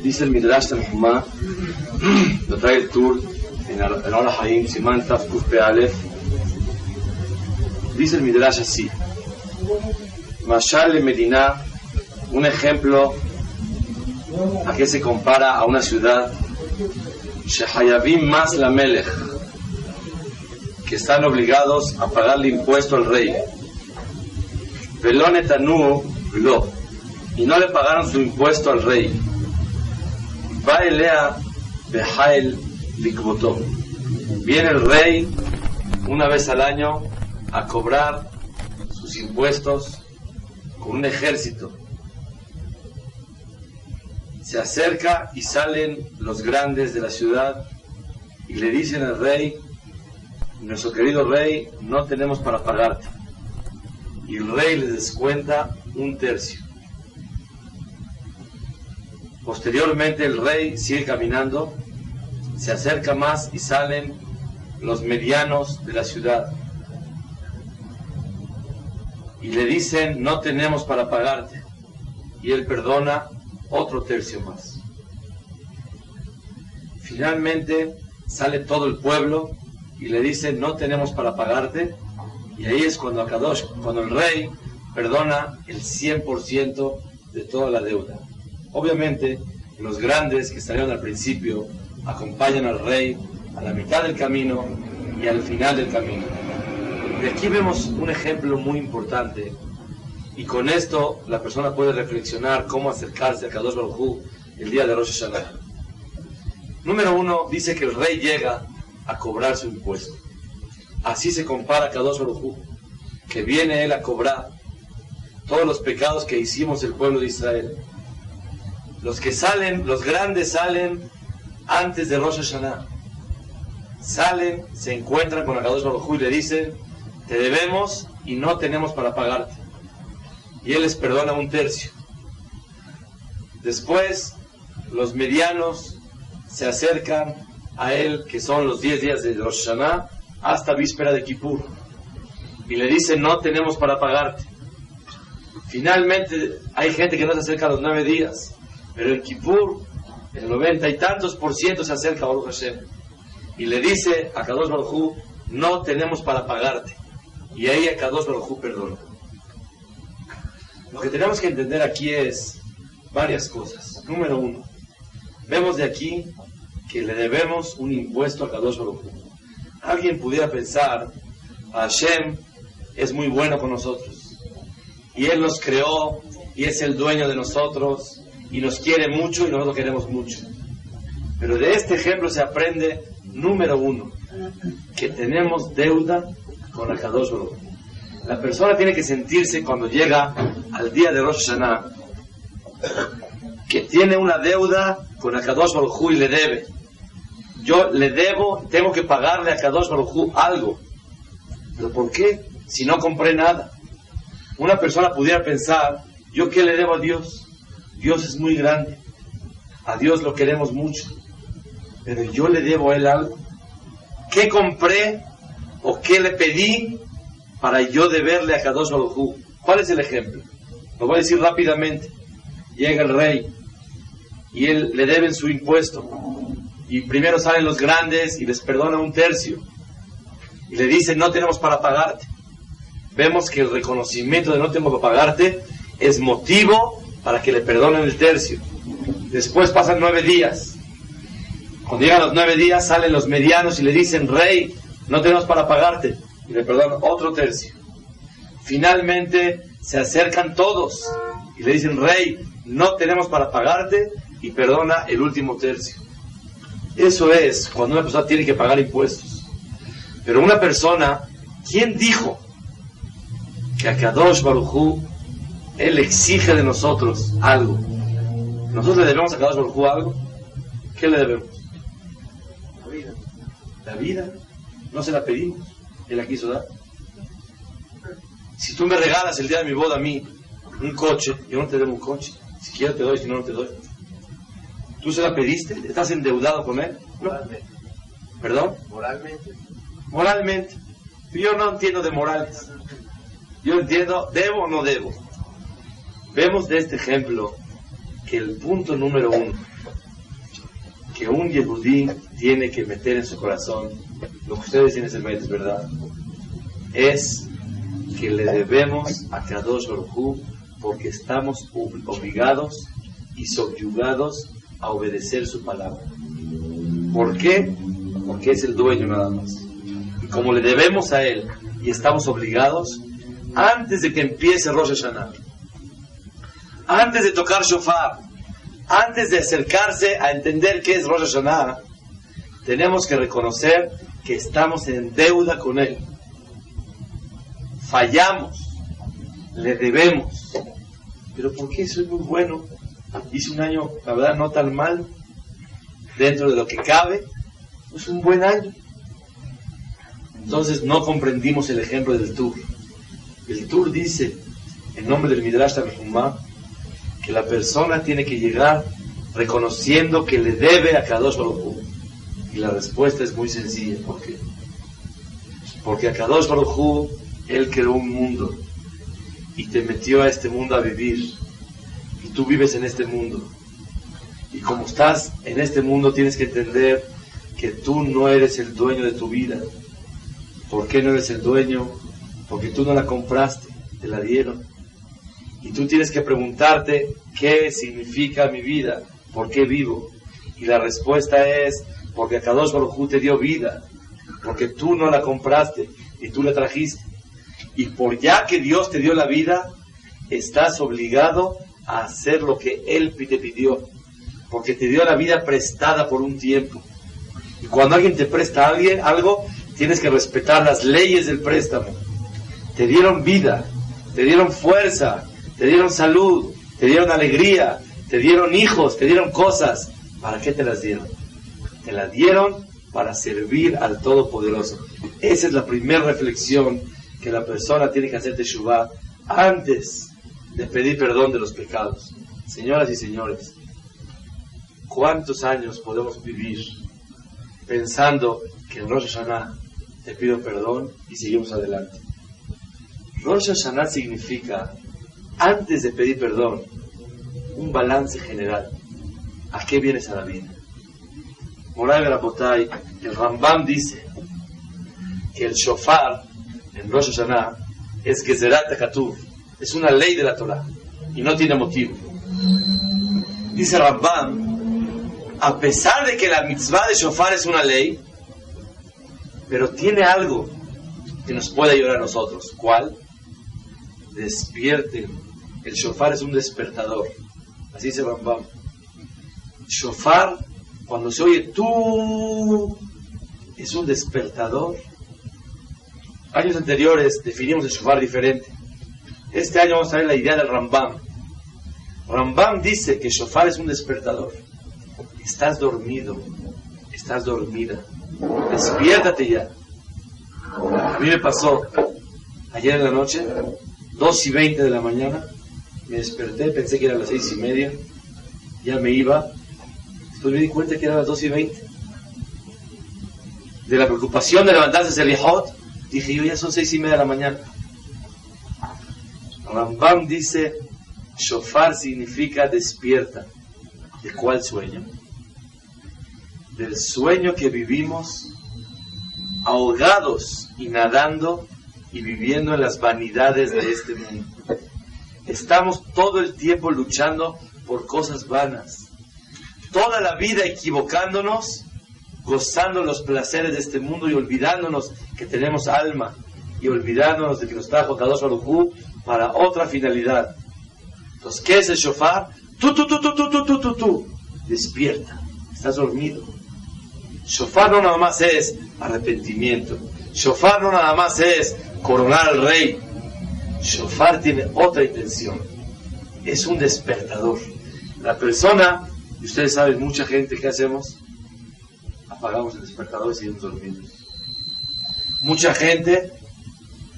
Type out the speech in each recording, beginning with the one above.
Dice el Midrash Tanhumá, lo trae el Tur en Or HaHaim, Simán Taf Kuf Pe Alef. Dice el Midrash así: Mashal Medina, un ejemplo a que se compara a una ciudad, Shehayavim Mas la Melech, que están obligados a pagarle impuesto al rey. Velonetanu lo, y no le pagaron su impuesto al rey. Va Elea Behael Likbotó, viene el rey una vez al año a cobrar sus impuestos con un ejército. Se acerca y salen los grandes de la ciudad y le dicen al rey: nuestro querido rey, no tenemos para pagarte. Y el rey les descuenta 1/3. Posteriormente el rey sigue caminando, se acerca más y salen los medianos de la ciudad y le dicen: no tenemos para pagarte. Y él perdona otro 1/3 más. Finalmente sale todo el pueblo y le dicen: no tenemos para pagarte. Y ahí es cuando el rey perdona el 100% de toda la deuda. Obviamente los grandes que salieron al principio acompañan al rey a la mitad del camino y al final del camino. De aquí vemos un ejemplo muy importante, y con esto la persona puede reflexionar cómo acercarse a Kadosh Baruj Hu el día de Rosh Hashanah. Número 1, dice que el rey llega a cobrar su impuesto. Así se compara a Kadosh Baruj Hu, que viene él a cobrar todos los pecados que hicimos el pueblo de Israel. Los que salen, los grandes salen antes de Rosh Hashanah. Salen, se encuentran con Kadosh Baruj Hu y le dicen: te debemos y no tenemos para pagarte. Y él les perdona 1/3. Después los medianos se acercan a él, que son los 10 días de Rosh Hashanah hasta víspera de Kippur, y le dicen: no tenemos para pagarte. Finalmente hay gente que no se acerca a los 9 días, pero en Kippur el 90 y tantos % se acerca a Baruch Hashem y le dice a Kadosh Baruj Hu: no tenemos para pagarte. Y ahí a Kadosh Baruj Hu perdona. Lo que tenemos que entender aquí es varias cosas. Número 1, vemos de aquí que le debemos un impuesto a Kadosh Baruj Hu. Alguien pudiera pensar: Hashem es muy bueno con nosotros, y Él nos creó, y es el dueño de nosotros, y nos quiere mucho, y nosotros lo queremos mucho. Pero de este ejemplo se aprende, número 1, que tenemos deuda con Kadosh Baruj Hu. La persona tiene que sentirse, cuando llega al día de Rosh Hashanah, que tiene una deuda con Kadosh Baruj Hu y le debe. Yo le debo, tengo que pagarle a Kadosh Baruj Hu algo. ¿Pero por qué? Si no compré nada. Una persona pudiera pensar: ¿yo qué le debo a Dios? Dios es muy grande, a Dios lo queremos mucho, pero yo le debo a Él algo. ¿Qué compré o qué le pedí para yo deberle a Kadosh Baruj Hu? ¿Cuál es el ejemplo? Lo voy a decir rápidamente. Llega el rey y él le deben su impuesto, y primero salen los grandes y les perdona 1/3 y le dicen: no tenemos para pagarte. Vemos que el reconocimiento de no tengo para pagarte es motivo para que le perdonen el 1/3. Después pasan 9 días. Cuando llegan los 9 días, salen los medianos y le dicen: rey, no tenemos para pagarte, y le perdonan otro 1/3. Finalmente se acercan todos y le dicen: rey, no tenemos para pagarte, y perdona el último 1/3. Eso es cuando una persona tiene que pagar impuestos. Pero una persona, ¿quién dijo que a Kadosh Baruj Hu Él exige de nosotros algo? ¿Nosotros le debemos a Kadosh Baruj Hu algo? ¿Qué le debemos? La vida. La vida no se la pedimos, Él la quiso dar. Si tú me regalas el día de mi boda a mí un coche, yo no te debo un coche. Si quiero te doy, si no, no te doy. ¿Tú se la pediste? ¿Estás endeudado con Él? No. ¿Perdón? Moralmente. Yo no entiendo de morales. Yo entiendo, ¿debo o no debo? Vemos de este ejemplo que el punto número 1 que un yehudí tiene que meter en su corazón, lo que ustedes dicen es verdad, es que le debemos a Kadosh Baruj Hu porque estamos obligados y subyugados a obedecer su palabra. ¿Por qué? Porque es el dueño nada más. Y como le debemos a él y estamos obligados, antes de que empiece Rosh Hashanah, antes de tocar shofar, antes de acercarse a entender qué es Rosh Hashanah, tenemos que reconocer que estamos en deuda con él. Fallamos, le debemos. Pero ¿por qué soy muy bueno? Hice un año, la verdad, no tan mal, dentro de lo que cabe, es un buen año. Entonces no comprendimos el ejemplo del Tur. El Tur dice, en nombre del Midrash Tanhumá, que la persona tiene que llegar reconociendo que le debe a Kadosh Baruj Hu. Y la respuesta es muy sencilla. ¿Por qué? Porque a Kadosh Baruj Hu, él creó un mundo y te metió a este mundo a vivir. Y tú vives en este mundo. Y como estás en este mundo, tienes que entender que tú no eres el dueño de tu vida. ¿Por qué no eres el dueño? Porque tú no la compraste, te la dieron. Y tú tienes que preguntarte, ¿qué significa mi vida? ¿Por qué vivo? Y la respuesta es, porque Kadosh Baruj Hu te dio vida, porque tú no la compraste y tú la trajiste. Y por ya que Dios te dio la vida, estás obligado a hacer lo que Él te pidió, porque te dio la vida prestada por un tiempo. Y cuando alguien te presta a algo, tienes que respetar las leyes del préstamo. Te dieron vida, te dieron fuerza, te dieron salud, te dieron alegría, te dieron hijos, te dieron cosas. ¿Para qué te las dieron? Te las dieron para servir al Todopoderoso. Esa es la primera reflexión que la persona tiene que hacer teshuvá antes de pedir perdón de los pecados. Señoras y señores, ¿cuántos años podemos vivir pensando que en Rosh Hashanah te pido perdón y seguimos adelante? Rosh Hashanah significa, antes de pedir perdón, un balance general. ¿A qué vienes a la vida? Moray Berapotay, el Rambam dice que el shofar en Rosh Hashanah es Gezerat HaKatuv, es una ley de la Torah y no tiene motivo. Dice Rambam, a pesar de que la mitzvah de shofar es una ley, pero tiene algo que nos puede ayudar a nosotros. ¿Cuál? Despierten. El shofar es un despertador. Así dice Rambam. Shofar, cuando se oye tú, es un despertador. Años anteriores definimos el shofar diferente. Este año vamos a ver la idea del Rambam. Rambam dice que shofar es un despertador. Estás dormido, estás dormida, despiértate ya. A mí me pasó ayer en la noche, 2:20 de la mañana, me desperté, pensé que eran las 6:30, ya me iba, después me di cuenta que eran las 2:20. De la preocupación de levantarse ese lejot, dije yo, ya son 6:30 de la mañana. Rambam dice, shofar significa despierta. ¿De cuál sueño? Del sueño que vivimos ahogados y nadando y viviendo en las vanidades de este mundo. Estamos todo el tiempo luchando por cosas vanas, toda la vida equivocándonos, gozando los placeres de este mundo y olvidándonos que tenemos alma y olvidándonos de que nos trajo Kadosh Baruj Hu para otra finalidad. Entonces, ¿qué es el shofar? Tú, despierta, estás dormido. Shofar no nada más es arrepentimiento. Shofar no nada más es coronar al rey. Shofar tiene otra intención. Es un despertador. La persona, y ustedes saben, mucha gente, ¿qué hacemos? Apagamos el despertador y seguimos dormidos. Mucha gente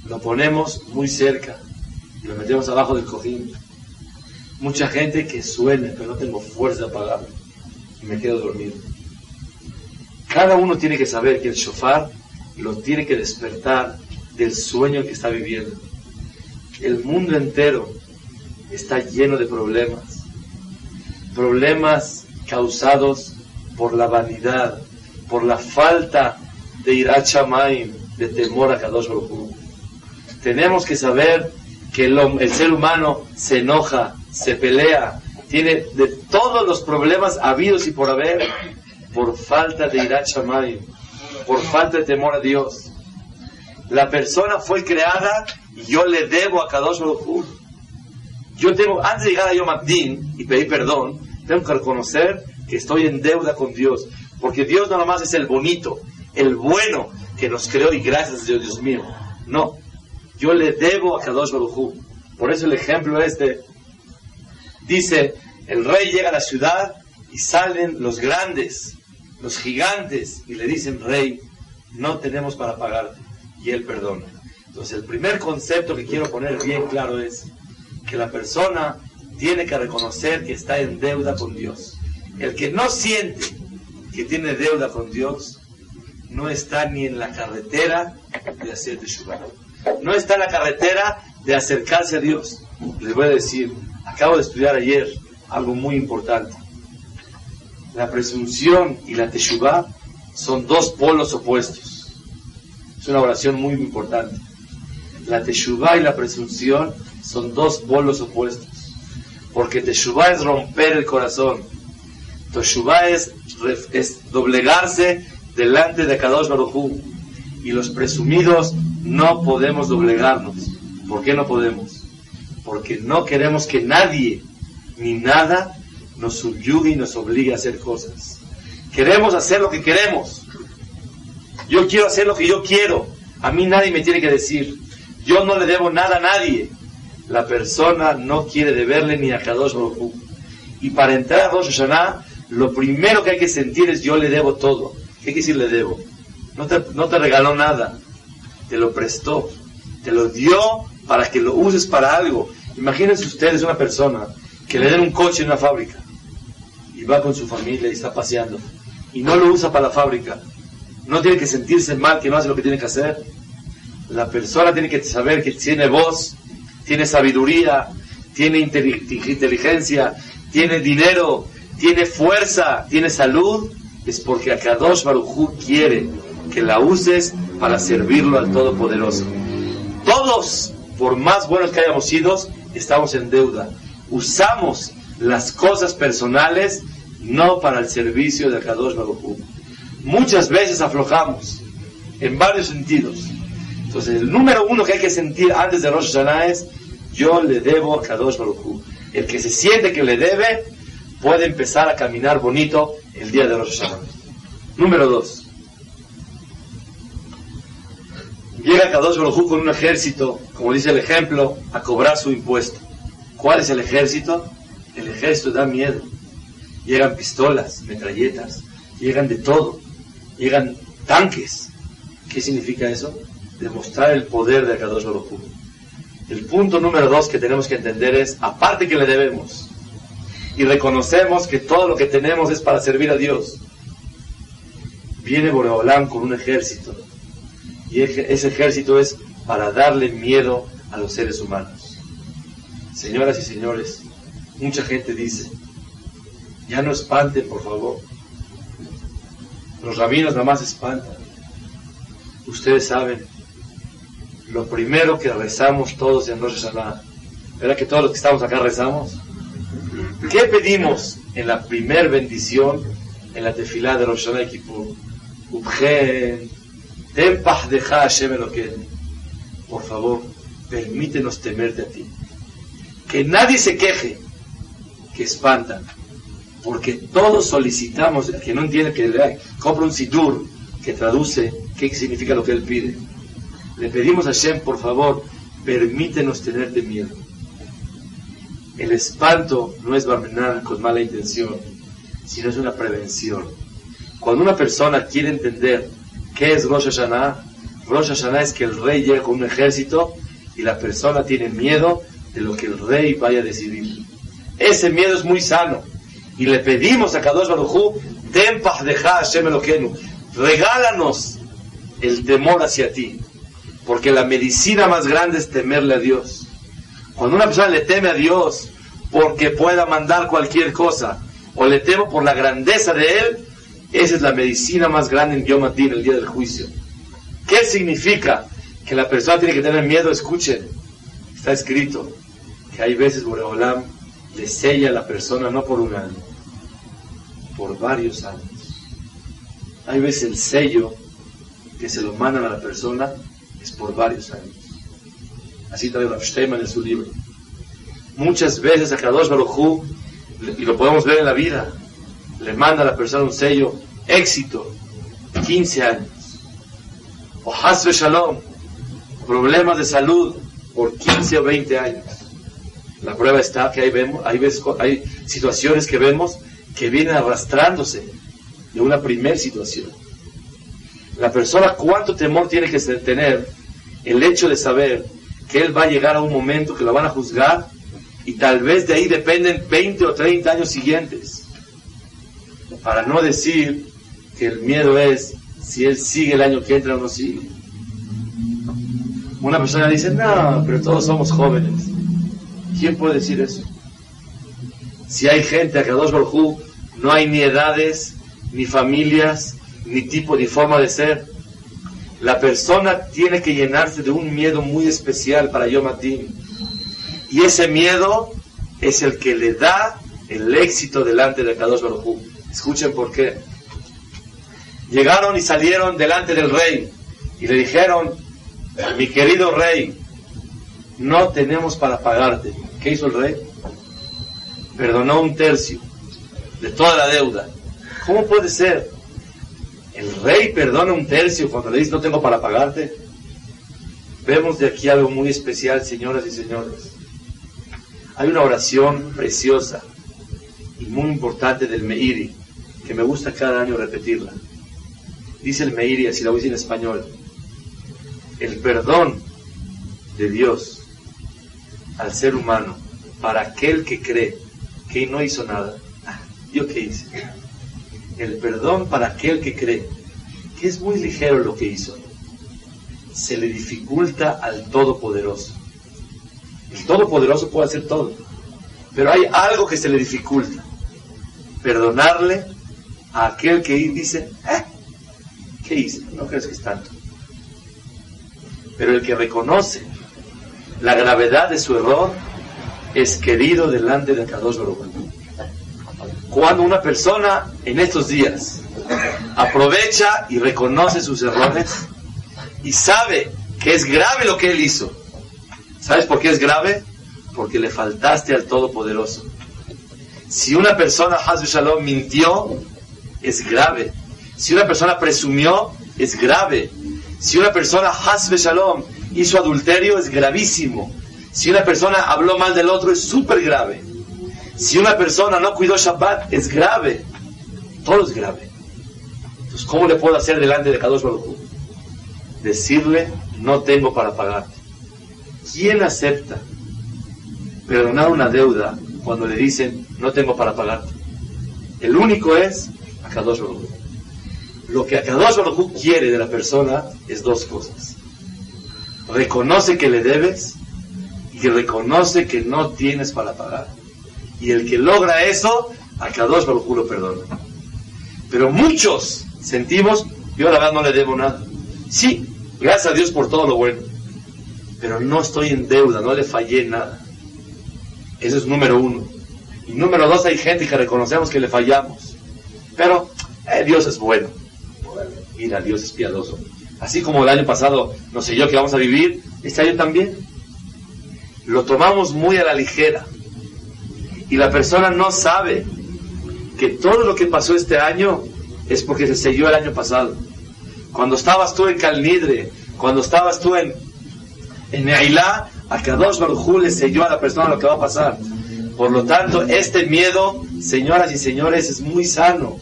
lo ponemos muy cerca y lo metemos abajo del cojín. Mucha gente que suena, pero no tengo fuerza de apagarlo y me quedo dormido. Cada uno tiene que saber que el shofar lo tiene que despertar del sueño que está viviendo. El mundo entero está lleno de problemas. Problemas causados por la vanidad, por la falta de Yirat Shamayim, de temor a Kadosh Baruj Hu. Tenemos que saber que el ser humano se enoja, se pelea, tiene de todos los problemas habidos y por haber, por falta de Yirat Shamayim, por falta de temor a Dios. La persona fue creada y yo le debo a Kadosh Baruj Hu. Yo tengo, antes de llegar a Yom Adin y pedir perdón, tengo que reconocer que estoy en deuda con Dios, porque Dios no nomás es el bonito, el bueno que nos creó y gracias a Dios, Dios mío. No, yo le debo a Kadosh Baruj Hu. Por eso el ejemplo dice, el rey llega a la ciudad y salen los grandes, los gigantes, y le dicen, rey, no tenemos para pagarte, y él perdona. Entonces el primer concepto que quiero poner bien claro es que la persona tiene que reconocer que está en deuda con Dios. El que no siente que tiene deuda con Dios, no está ni en la carretera de hacer teshuvah. No está en la carretera de acercarse a Dios. Les voy a decir, acabo de estudiar ayer algo muy importante. La presunción y la teshuvah son dos polos opuestos. Es una oración muy importante. La teshuvah y la presunción son dos polos opuestos. Porque teshuvah es romper el corazón. Teshuvah es doblegarse delante de Kadosh Baruj Hu. Y los presumidos no podemos doblegarnos. ¿Por qué no podemos? Porque no queremos que nadie ni nada nos subyugue y nos obligue a hacer cosas. Queremos hacer lo que queremos. Yo quiero hacer lo que yo quiero. A mí nadie me tiene que decir. Yo no le debo nada a nadie. La persona no quiere deberle ni a Kadosh Baruj Hu. Y para entrar a Rosh Hashanah, lo primero que hay que sentir es yo le debo todo. ¿Qué quiere decir le debo? No te regaló nada. Te lo prestó. Te lo dio para que lo uses para algo. Imagínense ustedes una persona que le den un coche en una fábrica y va con su familia y está paseando y no lo usa para la fábrica. No tiene que sentirse mal que no hace lo que tiene que hacer. La persona tiene que saber que tiene voz, tiene sabiduría, tiene inteligencia, tiene dinero, tiene fuerza, tiene salud. Es porque Akadosh Baruj Hu quiere que la uses para servirlo al Todopoderoso. Todos, por más buenos que hayamos sido, estamos en deuda. Usamos las cosas personales no para el servicio de Akadosh Baruj Hu. Muchas veces aflojamos en varios sentidos. Entonces el número uno que hay que sentir antes de Rosh Hashanah es yo le debo a Kadosh Baruj Hu. El que se siente que le debe puede empezar a caminar bonito el día de Rosh Hashanah. Número 2. Llega Kadosh Baruj Hu con un ejército, como dice el ejemplo, a cobrar su impuesto. ¿Cuál es el ejército? El ejército da miedo. Llegan pistolas, metralletas, llegan de todo, llegan tanques. ¿Qué significa eso? Demostrar el poder de Kadosh Baruj Hu. El punto número 2 que tenemos que entender es, aparte que le debemos, y reconocemos que todo lo que tenemos es para servir a Dios, viene Boreolam con un ejército, y ese ejército es para darle miedo a los seres humanos. Señoras y señores, mucha gente dice, ya no espanten, por favor. Los rabinos nada más espantan. Ustedes saben, lo primero que rezamos todos en Rosh Hashanah, ¿verdad que todos los que estamos acá rezamos? ¿Qué pedimos en la primer bendición, en la tefilá de Rosh Hashanah y Kippur? Ubgen, ten pazdeja Hashem Elokeinu. Por favor, permítenos temerte a ti. Que nadie se queje, que espantan, porque todos solicitamos, que no entiende que compra un sidur que traduce qué significa lo que él pide. Le pedimos a Hashem, por favor, permítenos tenerte miedo. El espanto no es barmenar con mala intención, sino es una prevención. Cuando una persona quiere entender qué es Rosh Hashanah es que el rey llega con un ejército y la persona tiene miedo de lo que el rey vaya a decidir. Ese miedo es muy sano. Y le pedimos a Kadosh Baruj Hu, ten pazdeja Hashem Elokeinu, regálanos el temor hacia ti. Porque la medicina más grande es temerle a Dios. Cuando una persona le teme a Dios porque pueda mandar cualquier cosa, o le temo por la grandeza de Él, Esa es la medicina más grande en Yom Adin, el día del juicio. ¿Qué significa que la persona tiene que tener miedo? Escuchen, está escrito que hay veces Boreolam le sella a la persona no por un año, por varios años. Hay veces el sello que se lo mandan a la persona es por varios años. Así trae Rav Steinman en su libro. Muchas veces a Kadosh Baruj Hu, y lo podemos ver en la vida, le manda a la persona un sello, éxito, 15 años. O Hasbe Shalom, problemas de salud por 15 o 20 años. La prueba está que hay situaciones que vemos que vienen arrastrándose de una primer situación. La persona, ¿cuánto temor tiene que tener el hecho de saber que él va a llegar a un momento que lo van a juzgar y tal vez de ahí dependen 20 o 30 años siguientes? Para no decir que el miedo es si él sigue el año que entra o no sigue. Una persona dice, no, pero todos somos jóvenes. ¿Quién puede decir eso? Si hay gente a Kadosh Baruj Hu, no hay ni edades, ni familias, ni tipo, ni forma de ser. La persona tiene que llenarse de un miedo muy especial para Yom Adin. Y ese miedo es el que le da el éxito delante de Kadosh Baruj Hu. Escuchen por qué. Llegaron y salieron delante del rey y le dijeron, mi querido rey, no tenemos para pagarte. ¿Qué hizo el rey? Perdonó 1/3 de toda la deuda. ¿Cómo puede ser? El rey perdona 1/3 cuando le dice no tengo para pagarte. Vemos de aquí algo muy especial, señoras y señores. Hay una oración preciosa y muy importante del Meiri, que me gusta cada año repetirla. Dice el Meiri, así la voy a decir en español: el perdón de Dios al ser humano, para aquel que cree que no hizo nada. ¿Yo qué hice? El perdón para aquel que cree que es muy ligero lo que hizo, se le dificulta al Todopoderoso. El Todopoderoso puede hacer todo, pero hay algo que se le dificulta: perdonarle a aquel que dice, ¿qué hice? No crees que es tanto. Pero el que reconoce la gravedad de su error es querido delante de Kadosh Baruj Hu. Cuando una persona en estos días aprovecha y reconoce sus errores y sabe que es grave lo que él hizo. ¿Sabes por qué es grave? Porque le faltaste al Todopoderoso. Si una persona, Hasbe Shalom, mintió, es grave. Si una persona presumió, es grave. Si una persona, Hasbe Shalom, hizo adulterio, es gravísimo. Si una persona habló mal del otro, es súper grave. Si una persona no cuidó Shabbat, es grave. Todo es grave. Entonces, ¿cómo le puedo hacer delante de Kadosh Baruj Hu? Decirle, no tengo para pagarte. ¿Quién acepta perdonar una deuda cuando le dicen, no tengo para pagarte? El único es Kadosh Baruj Hu. Lo que Kadosh Baruj Hu quiere de la persona es dos cosas: reconoce que le debes y reconoce que no tienes para pagar. Y el que logra eso, a Kadosh Baruj Hu lo perdona. Pero muchos sentimos, yo la verdad no le debo nada. Sí, gracias a Dios por todo lo bueno, pero no estoy en deuda, no le fallé nada. Eso es número uno. Y número dos, hay gente que reconocemos que le fallamos, pero Dios es bueno. Mira, Dios es piadoso. Así como el año pasado no sé yo que vamos a vivir, este año también. Lo tomamos muy a la ligera. Y la persona no sabe que todo lo que pasó este año es porque se selló el año pasado. Cuando estabas tú en Calnidre, cuando estabas tú en Neilá, a Kadosh Baruj Hu le selló a la persona lo que va a pasar. Por lo tanto, este miedo, señoras y señores, es muy sano.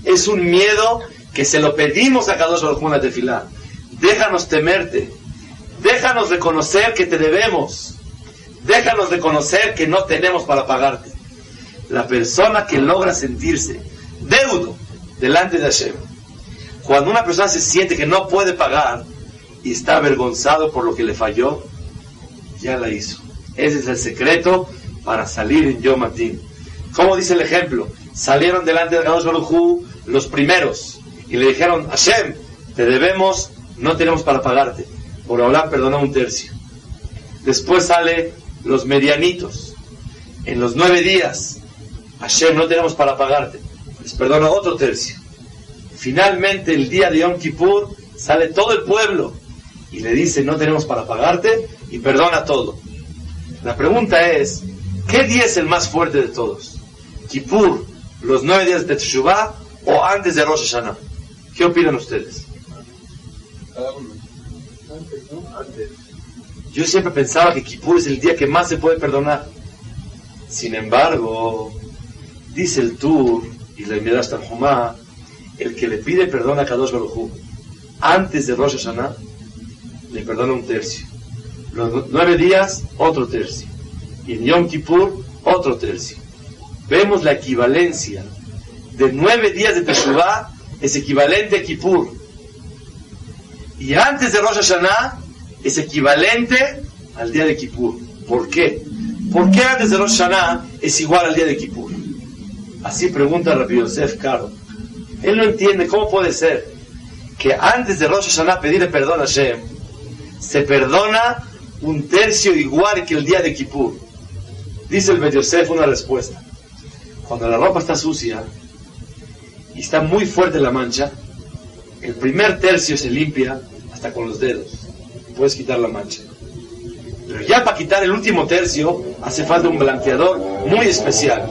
Es un miedo que se lo pedimos a Kadosh Baruj Hu en la tefilá. Déjanos temerte. Déjanos reconocer que te debemos. Déjanos reconocer que no tenemos para pagarte. La persona que logra sentirse deudo delante de Hashem, cuando una persona se siente que no puede pagar y está avergonzado por lo que le falló, ya la hizo. Ese es el secreto para salir en Yom Adin. ¿Cómo dice el ejemplo? Salieron delante de Akadosh Baruj Hu los primeros y le dijeron: Hashem, te debemos, no tenemos para pagarte. Por hablar, perdona un tercio. Después sale los medianitos. En los 9 días, Hashem, no tenemos para pagarte. Les perdona otro tercio. Finalmente, el día de Yom Kippur, sale todo el pueblo y le dice: no tenemos para pagarte, y perdona todo. La pregunta es: ¿qué día es el más fuerte de todos? ¿Kippur, los 9 días de Teshuvah, o antes de Rosh Hashanah? ¿Qué opinan ustedes? Cada uno. Antes, ¿no? Antes. Yo siempre pensaba que Kippur es el día que más se puede perdonar. Sin embargo, dice el Tur y la Midrash Tanhumá, el que le pide perdón a Kadosh Baruj Hu antes de Rosh Hashanah, le perdona un tercio. Los 9 días, otro tercio. Y en Yom Kippur, otro tercio. Vemos la equivalencia de 9 días de Teshuvah, es equivalente a Kippur. Y antes de Rosh Hashanah, es equivalente al día de Kippur. ¿Por qué? ¿Por qué antes de Rosh Hashanah es igual al día de Kippur? Así pregunta Rabbi Yosef Karo. Él no entiende cómo puede ser que antes de Rosh Hashanah pedirle perdón a Hashem, se perdona un tercio igual que el día de Kippur. Dice el Bet Yosef una respuesta. Cuando la ropa está sucia y está muy fuerte la mancha, el primer tercio se limpia hasta con los dedos. Puedes quitar la mancha. Pero ya para quitar el último tercio hace falta un blanqueador muy especial.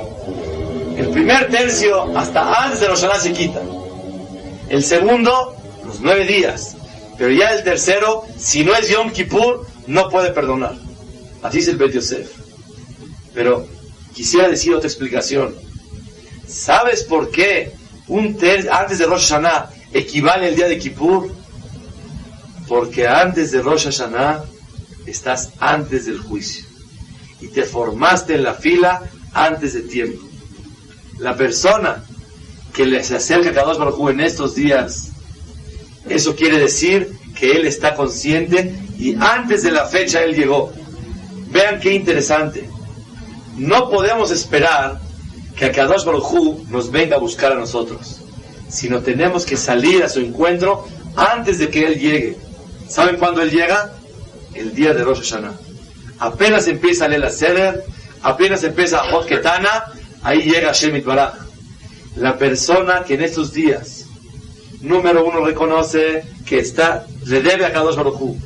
El primer tercio hasta antes de Rosh Hashanah se quita. El segundo, los 9 días. Pero ya el tercero, si no es Yom Kippur, no puede perdonar. Así es el Bet Yosef. Pero quisiera decir otra explicación. ¿Sabes por qué antes de Rosh Hashanah equivale al día de Kippur? Porque antes de Rosh Hashanah estás antes del juicio y te formaste en la fila antes de tiempo. La persona que se acerca a Kadosh Baruj Hu en estos días, eso quiere decir que él está consciente y antes de la fecha él llegó. Vean qué interesante. No podemos esperar que a Kadosh Baruj Hu nos venga a buscar a nosotros, sino tenemos que salir a su encuentro antes de que él llegue. ¿Saben cuándo él llega? El día de Rosh Hashanah. Apenas empieza a leer la Seder, apenas empieza a Hot Ketana, ahí llega Hashem Yitbaraj. La persona que en estos días, número 1, reconoce que le debe a Kadosh Baruj Hu.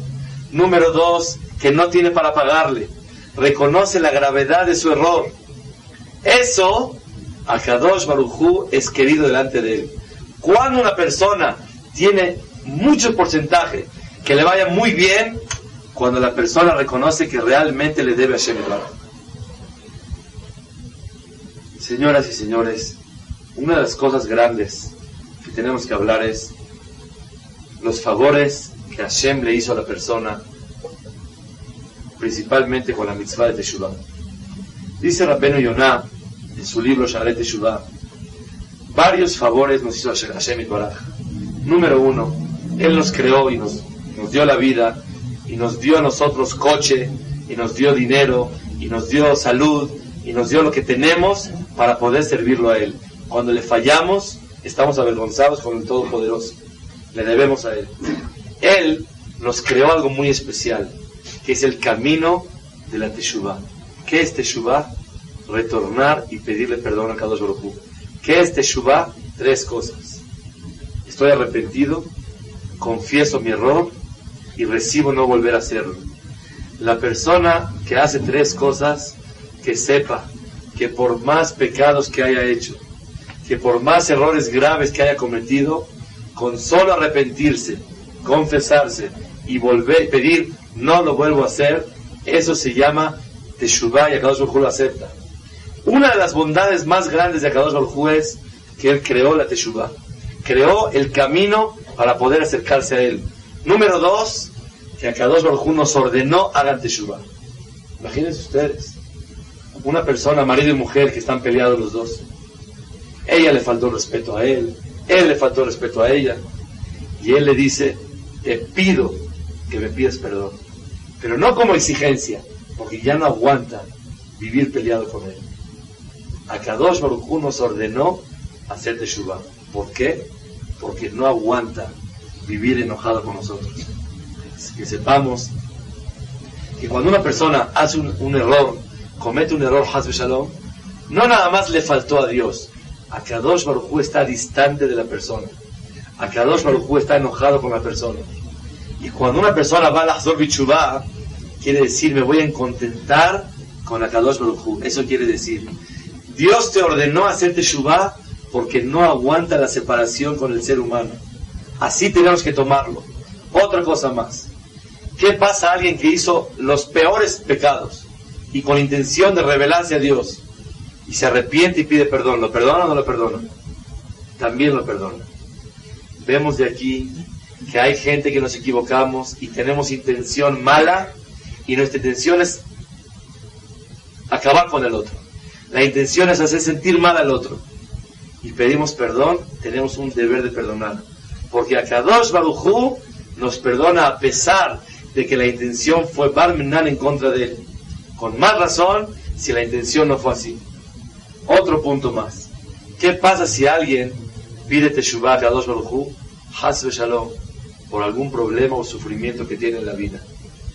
Número 2, que no tiene para pagarle. Reconoce la gravedad de su error. Eso, a Kadosh Baruj Hu es querido delante de él. Cuando una persona tiene mucho porcentaje que le vaya muy bien, cuando la persona reconoce que realmente le debe a Hashem Yitbaraj. Señoras y señores, una de las cosas grandes que tenemos que hablar es los favores que Hashem le hizo a la persona, principalmente con la mitzvah de Teshuvah. Dice Rabbeinu Yonah en su libro Sha'arei Teshuvah, varios favores nos hizo Hashem Yitbaraj. Número 1, Él nos creó y nos dio la vida, y nos dio a nosotros coche, y nos dio dinero, y nos dio salud, y nos dio lo que tenemos para poder servirlo a Él. Cuando le fallamos, estamos avergonzados con el Todopoderoso. Le debemos a Él. Él nos creó algo muy especial, que es el camino de la Teshuvah. ¿Qué es Teshuvah? Retornar y pedirle perdón a Kadosh Baruj Hu. ¿Qué es Teshuvah? 3 cosas. Estoy arrepentido, confieso mi error y recibo no volver a hacerlo. La persona que hace 3 cosas, que sepa que por más pecados que haya hecho, que por más errores graves que haya cometido, con solo arrepentirse, confesarse y volver a pedir, no lo vuelvo a hacer, eso se llama Teshuvah y Akadosh Baruj Hu lo acepta. Una de las bondades más grandes de Akadosh Baruj Hu es que Él creó la Teshuvah, creó el camino para poder acercarse a Él. Número 2, que Akadosh Baruj Hu nos ordenó hagan Teshuvah. Imagínense ustedes, una persona, marido y mujer, que están peleados los dos. Ella le faltó respeto a él le faltó respeto a ella, y él le dice: te pido que me pidas perdón, pero no como exigencia, porque ya no aguanta vivir peleado con él. Akadosh Baruj Hu nos ordenó hacer teshuvah. ¿Por qué? Porque no aguanta vivir enojado con nosotros. Que sepamos que cuando una persona hace un error, comete un error, Haz Shalom, no nada más le faltó a Dios. Akadosh Baruj Hu está distante de la persona. Akadosh Baruj Hu está enojado con la persona. Y cuando una persona va a la Hazor B'Tshuvah, quiere decir, me voy a contentar con Akadosh Baruj Hu. Eso quiere decir, Dios te ordenó hacer teshuvah porque no aguanta la separación con el ser humano. Así tenemos que tomarlo. Otra cosa más. ¿Qué pasa a alguien que hizo los peores pecados y con intención de rebelarse a Dios y se arrepiente y pide perdón? ¿Lo perdona o no lo perdona? También lo perdona. Vemos de aquí que hay gente que nos equivocamos y tenemos intención mala y nuestra intención es acabar con el otro. La intención es hacer sentir mal al otro. Y pedimos perdón, tenemos un deber de perdonar. Porque Akadosh Baruj Hu nos perdona a pesar de que la intención fue Bar Minan en contra de él. Con más razón si la intención no fue así. Otro punto más. ¿Qué pasa si alguien pide teshuvah a Akadosh Baruj Hu, Haz Shalom, por algún problema o sufrimiento que tiene en la vida?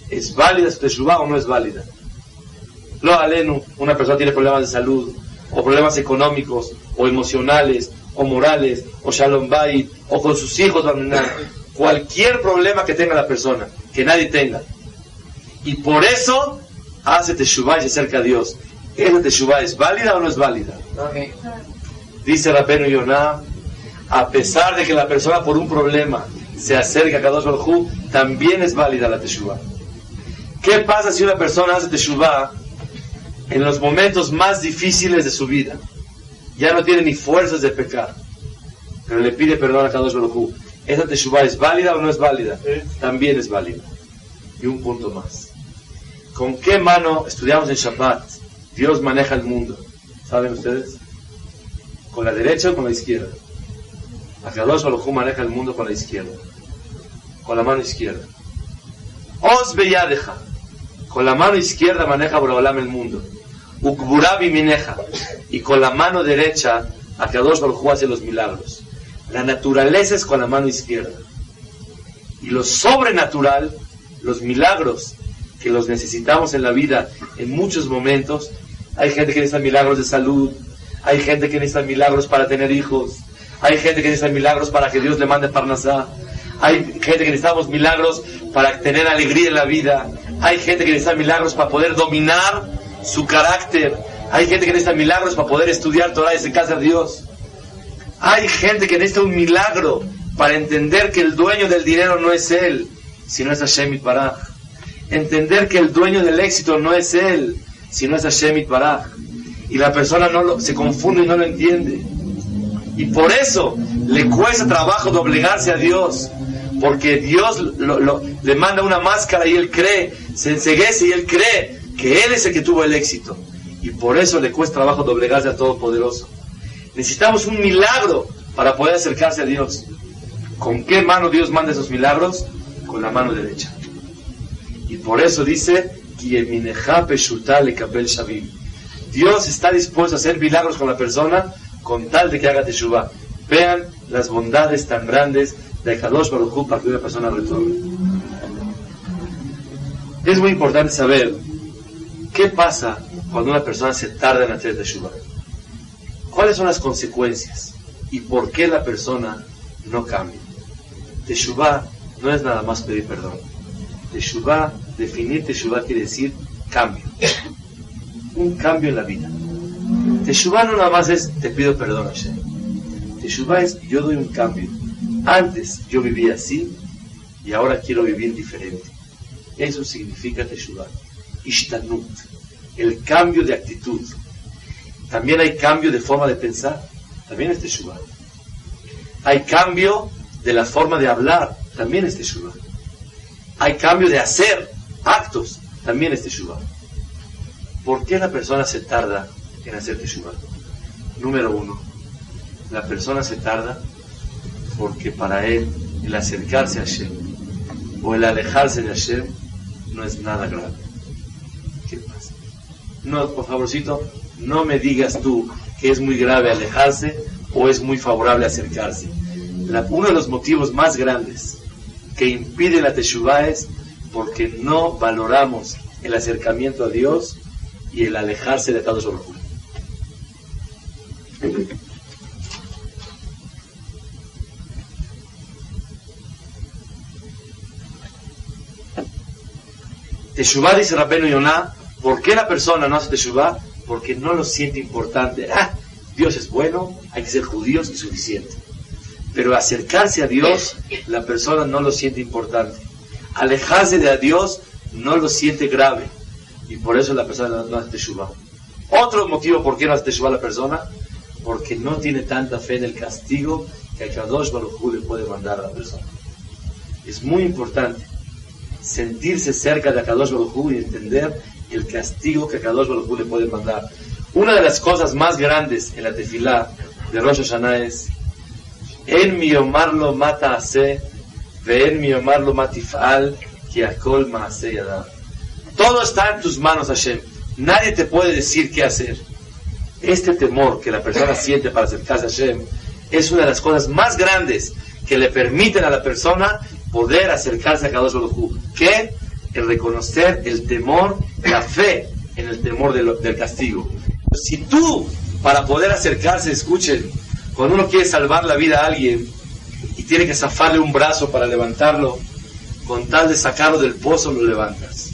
¿Es válida su teshuvah o no es válida? Lo alenu, una persona tiene problemas de salud, o problemas económicos, o emocionales, o morales, o shalom bayit, o con sus hijos, cualquier problema que tenga la persona, que nadie tenga. Y por eso hace teshuvah y se acerca a Dios. ¿Esa teshuvah es válida o no es válida? Okay. Dice Rabbeinu Yonah, a pesar de que la persona por un problema se acerca a Kadosh Baruj Hu, también es válida la teshuvah. ¿Qué pasa si una persona hace teshuvah en los momentos más difíciles de su vida? Ya no tiene ni fuerzas de pecar, pero le pide perdón a Kadosh Baruj Hu. ¿Esa teshuvah es válida o no es válida? También es válida. Y un punto más. ¿Con qué mano estudiamos en Shabbat? Dios maneja el mundo. ¿Saben ustedes? ¿Con la derecha o con la izquierda? Akadosh Baruj Hu maneja el mundo con la izquierda. Con la mano izquierda. Os beyadeja. Con la mano izquierda maneja Boreolam el mundo. Ukburabi mineja. Y con la mano derecha Akadosh Baruj Hu hace los milagros. La naturaleza es con la mano izquierda. Y lo sobrenatural, los milagros que los necesitamos en la vida en muchos momentos. Hay gente que necesita milagros de salud. Hay gente que necesita milagros para tener hijos. Hay gente que necesita milagros para que Dios le mande parnasá. Hay gente que necesitamos milagros para tener alegría en la vida. Hay gente que necesita milagros para poder dominar su carácter. Hay gente que necesita milagros para poder estudiar Torah y acercarse a Dios. Hay gente que necesita un milagro para entender que el dueño del dinero no es él, sino es Hashem Yitbaraj. Entender que el dueño del éxito no es él, sino es Hashem Yitbaraj. Y la persona se confunde y no lo entiende. Y por eso le cuesta trabajo doblegarse a Dios. Porque Dios le manda una máscara y él cree, se enceguece y él cree que él es el que tuvo el éxito. Y por eso le cuesta trabajo doblegarse al Todopoderoso. Necesitamos un milagro para poder acercarse a Dios. ¿Con qué mano Dios manda esos milagros? Con la mano derecha. Y por eso dice, Dios está dispuesto a hacer milagros con la persona con tal de que haga teshuvah. Vean las bondades tan grandes de Kadosh Baruj Hu para que una persona retorne. Es muy importante saber qué pasa cuando una persona se tarda en hacer teshuvah. ¿Cuáles son las consecuencias? ¿Y por qué la persona no cambia? Teshuvah no es nada más pedir perdón. Teshuvah, definir teshuvah quiere decir cambio. Un cambio en la vida. Teshuvah no nada más es te pido perdón, Hashem. Teshuvah es yo doy un cambio. Antes yo vivía así y ahora quiero vivir diferente. Eso significa teshuvah. Ishtanut. El cambio de actitud. También hay cambio de forma de pensar. También es teshuvah. Hay cambio de la forma de hablar. También es teshuvah. Hay cambio de hacer actos. También es teshuvah. ¿Por qué la persona se tarda en hacer teshuvah? Número uno, la persona se tarda porque para él el acercarse a Hashem o el alejarse de Hashem no es nada grave. ¿Qué pasa? No, por favorcito, no me digas tú que es muy grave alejarse o es muy favorable acercarse. Uno de los motivos más grandes que impide la teshuvá es porque no valoramos el acercamiento a Dios y el alejarse de Akadosh Baruj Hu. Teshuvá, dice Rabbeinu Yonah, ¿por qué la persona no hace teshuvá? Porque no lo siente importante. Dios es bueno, hay que ser judíos y suficiente. Pero acercarse a Dios, la persona no lo siente importante. Alejarse de Dios no lo siente grave. Y por eso la persona no hace teshuvá. Otro motivo por qué no hace teshuvá la persona, porque no tiene tanta fe en el castigo que a Kadosh Baruj Hu le puede mandar a la persona. Es muy importante sentirse cerca de Akadosh Baruj Hu y entender el castigo que Akadosh Baruj Hu le puede mandar. Una de las cosas más grandes en la tefilá de Rosh Hashanah es En mi omarlo mata hace, ve en mi omarlo matifal, que akol maase yadav. Todo está en tus manos, Hashem. Nadie te puede decir qué hacer. Este temor que la persona siente para acercarse a Hashem es una de las cosas más grandes que le permiten a la persona poder acercarse a Kadosh Baruj Hu. ¿Qué? El reconocer el temor, la fe en el temor del castigo. Si tú, para poder acercarse, escuchen, cuando uno quiere salvar la vida a alguien y tiene que zafarle un brazo para levantarlo, con tal de sacarlo del pozo lo levantas.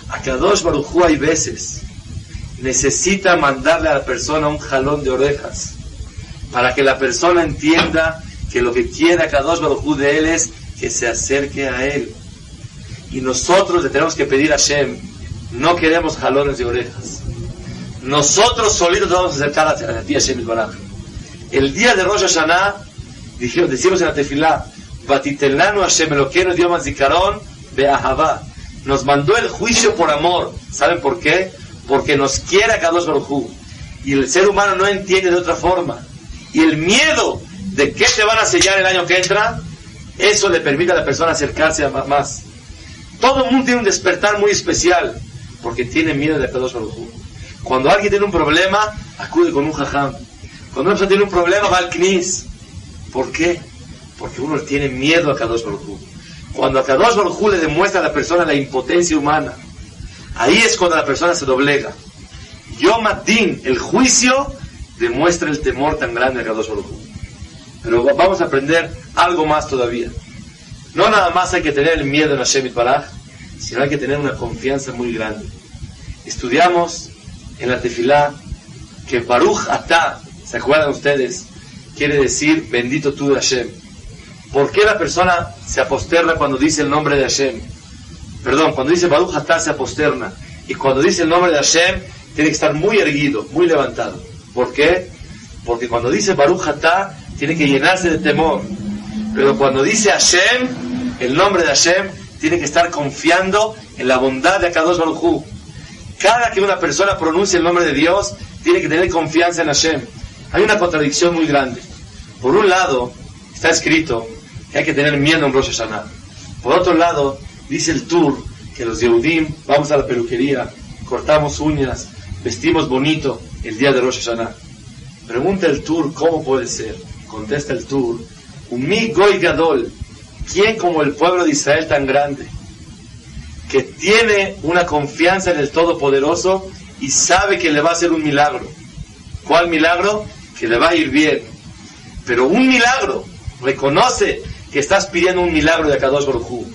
A Kadosh Baruj Hu hay veces necesita mandarle a la persona un jalón de orejas para que la persona entienda que lo que quiere a Kadosh Baruj Hu de él es que se acerque a él. Y nosotros le tenemos que pedir a Hashem, no queremos jalones de orejas. Nosotros solitos vamos a acercar a ti, Hashem Yitbaraj. El día de Rosh Hashanah, decimos en la tefilá, Vatitelanu Hashem Elokeinu Yom HaZikaron Be'ahavá. Nos mandó el juicio por amor. ¿Saben por qué? Porque nos quiere a Kadosh Baruj Hu. Y el ser humano no entiende de otra forma. Y el miedo de que te van a sellar el año que entra, eso le permite a la persona acercarse a más. Todo el mundo tiene un despertar muy especial, porque tiene miedo de Kadosh Baruj Hu. Cuando alguien tiene un problema, acude con un jajam. Cuando una persona tiene un problema, va al knis. ¿Por qué? Porque uno tiene miedo a Kadosh Baruj Hu. Cuando a Kadosh Baruj Hu le demuestra a la persona la impotencia humana, ahí es cuando la persona se doblega. Yom Adin, el juicio, demuestra el temor tan grande a Kadosh Baruj Hu. Pero vamos a aprender algo más todavía. No nada más hay que tener el miedo en Hashem Yitbaraj, sino hay que tener una confianza muy grande. Estudiamos en la tefilá que Baruch Atah, ¿se acuerdan ustedes? Quiere decir bendito tú de Hashem. ¿Por qué la persona se aposterna cuando dice el nombre de Hashem? Perdón, cuando dice Baruch Atah se aposterna. Y cuando dice el nombre de Hashem, tiene que estar muy erguido, muy levantado. ¿Por qué? Porque cuando dice Baruch Atah, tiene que llenarse de temor. Pero cuando dice Hashem, el nombre de Hashem, tiene que estar confiando en la bondad de Akadosh Baruj Hu. Cada que una persona pronuncia el nombre de Dios, tiene que tener confianza en Hashem. Hay una contradicción muy grande. Por un lado, está escrito que hay que tener miedo en Rosh Hashanah. Por otro lado, dice el Tur que los Yehudim vamos a la peluquería, cortamos uñas, vestimos bonito el día de Rosh Hashanah. Pregunta el Tur, ¿cómo puede ser? Contesta el Tur, Umi Goy Gadol, ¿quién como el pueblo de Israel tan grande, que tiene una confianza en el Todopoderoso y sabe que le va a hacer un milagro? ¿Cuál milagro? Que le va a ir bien. Pero un milagro, reconoce que estás pidiendo un milagro de Akadosh Baruj Hu.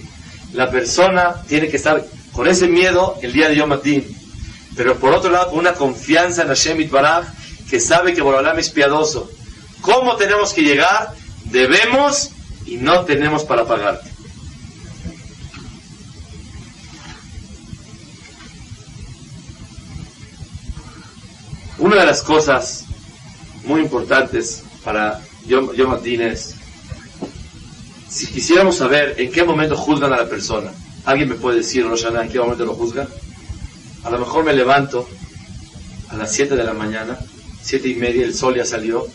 La persona tiene que estar con ese miedo el día de Yom Adin, pero por otro lado con una confianza en Hashem Yitbaraj, que sabe que Borolam es piadoso. ¿Cómo tenemos que llegar? Debemos y no tenemos para pagarte. Una de las cosas muy importantes para Yom Adin es, si quisiéramos saber en qué momento juzgan a la persona. ¿Alguien me puede decir, Rosh Hashanah, en qué momento lo juzgan? A lo mejor me levanto a las 7 de la mañana, 7:30, el sol ya salió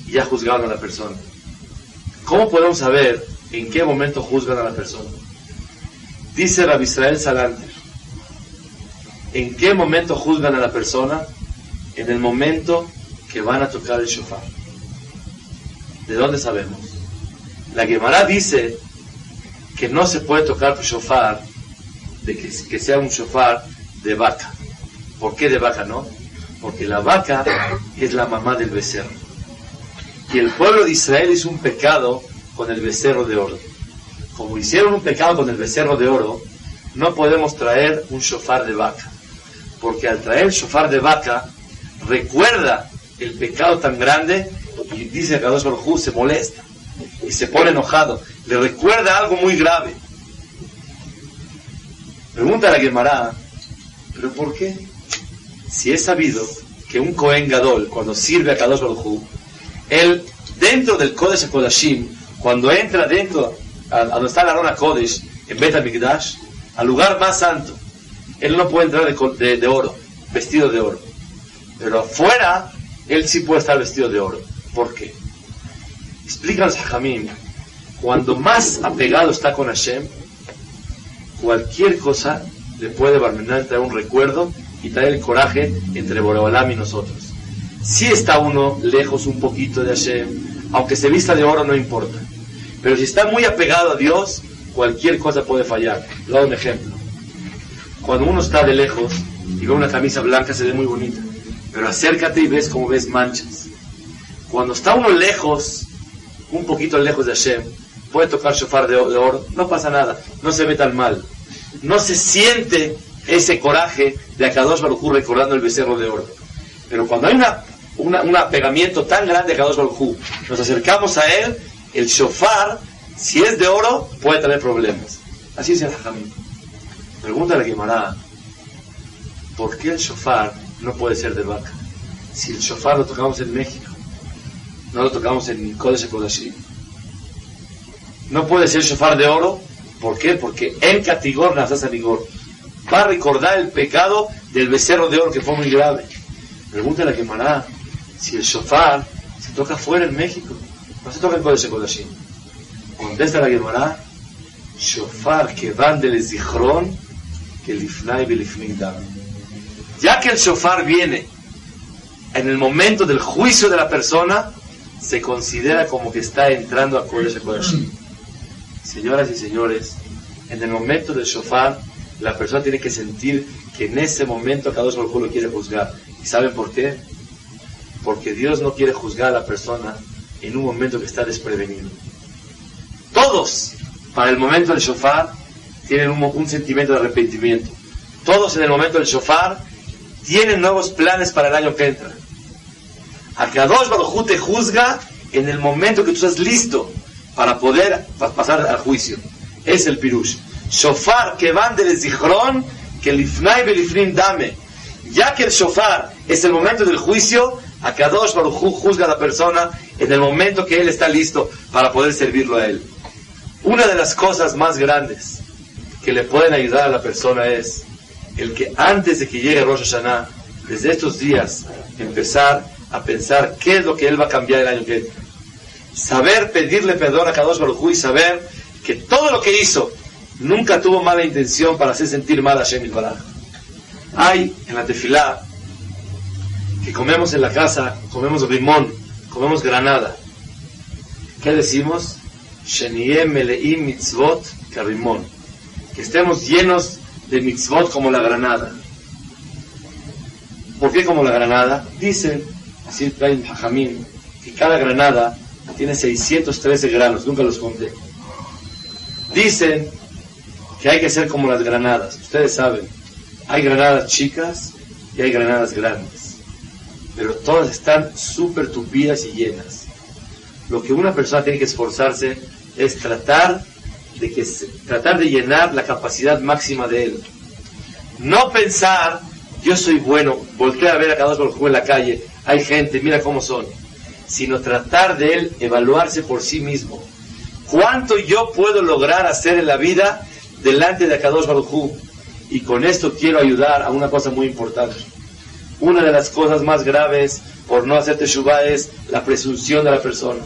y ya juzgaron a la persona. ¿Cómo podemos saber en qué momento juzgan a la persona? Dice Rabbi Israel Salanter, ¿en qué momento juzgan a la persona? en el momento que van a tocar el shofar. ¿De dónde sabemos? La Gemara dice que no se puede tocar shofar, de que sea un shofar de vaca. ¿Por qué de vaca no? Porque la vaca es la mamá del becerro. Y el pueblo de Israel hizo un pecado con el becerro de oro. Como hicieron un pecado con el becerro de oro, no podemos traer un shofar de vaca. Porque al traer el shofar de vaca, recuerda el pecado tan grande, y dice que Akadosh Baruj Hu se molesta y se pone enojado, le recuerda algo muy grave. Pregunta a la Gemara, ¿pero por qué? Si es sabido que un Kohen Gadol, cuando sirve a Akadosh Baruj Hu, él dentro del Kodesh HaKodashim, cuando entra dentro a donde está el Aron HaKodesh en Bet HaMikdash, al lugar más santo, él no puede entrar de oro, vestido de oro, pero afuera él sí puede estar vestido de oro. ¿Por qué? Explican los Hajamim, cuando más apegado está con Hashem, cualquier cosa le puede traer un recuerdo y traer el coraje entre Boreolam y nosotros. Si está uno lejos un poquito de Hashem, aunque se vista de oro no importa, pero si está muy apegado a Dios, cualquier cosa puede fallar. Le doy un ejemplo. Cuando uno está de lejos y ve una camisa blanca, se ve muy bonita, pero acércate y ves como ves manchas. Cuando está uno lejos, un poquito lejos de Hashem, puede tocar shofar de oro, no pasa nada, no se ve tan mal, no se siente ese coraje de Akadosh Baruj Hu recordando el becerro de oro. Pero cuando hay un apegamiento tan grande a Akadosh Baruj Hu, nos acercamos a él, el shofar, si es de oro, puede tener problemas. Así es el Hajamim. Pregunta a la Gemara, ¿por qué el shofar no puede ser de vaca? Si el shofar lo tocamos en México, no lo tocamos en Kodesh HaKodashim. No puede ser shofar de oro. ¿Por qué? Porque en Katigor Nafsasanigor va a recordar el pecado del becerro de oro que fue muy grave. Pregúntale a la Gemara, si el shofar se toca fuera en México, no se toca en Kodesh HaKodashim. Contesta la Gemara, shofar que van del Zichron que lifnai belifnim dam. Ya que el shofar viene en el momento del juicio de la persona, se considera como que está entrando a Kodesh HaKodashim. Señoras y señores, en el momento del shofar, la persona tiene que sentir que en ese momento Akadosh Baruj Hu lo quiere juzgar. ¿Y saben por qué? Porque Dios no quiere juzgar a la persona en un momento que está desprevenido. Todos, para el momento del shofar, tienen un sentimiento de arrepentimiento. Todos en el momento del shofar tienen nuevos planes para el año que entra. Akadosh Baruj Hu te juzga en el momento que tú estás listo para poder pasar al juicio. Es el pirush. Shofar que van del Zichron, que lifnai belifnim dame. Ya que el shofar es el momento del juicio, Akadosh Baruj Hu juzga a la persona en el momento que él está listo para poder servirlo a él. Una de las cosas más grandes que le pueden ayudar a la persona es el que antes de que llegue Rosh Hashanah, desde estos días, empezar a pensar qué es lo que él va a cambiar el año que entra. Saber pedirle perdón a Akadosh Baruj Hu y saber que todo lo que hizo nunca tuvo mala intención para hacer sentir mal a Hashem Yitbaraj. Hay en la tefilá que comemos en la casa, comemos rimón, comemos granada. ¿Qué decimos? Sheniyeh meleim mitzvot karimón. Que estemos llenos de mitzvot como la granada. ¿Por qué como la granada? Dicen, así trae Hajamim, que cada granada tiene 613 granos, nunca los conté. Dicen que hay que ser como las granadas. Ustedes saben, hay granadas chicas y hay granadas grandes, pero todas están súper tupidas y llenas. Lo que una persona tiene que esforzarse es tratar de llenar la capacidad máxima de él. No pensar, yo soy bueno, volteé a ver a Kadosh Baruj Hu en la calle, hay gente, mira cómo son. Sino tratar de él evaluarse por sí mismo. ¿Cuánto yo puedo lograr hacer en la vida delante de Akadosh Baruj Hu? Y con esto quiero ayudar a una cosa muy importante. Una de las cosas más graves por no hacer teshuvah es la presunción de la persona.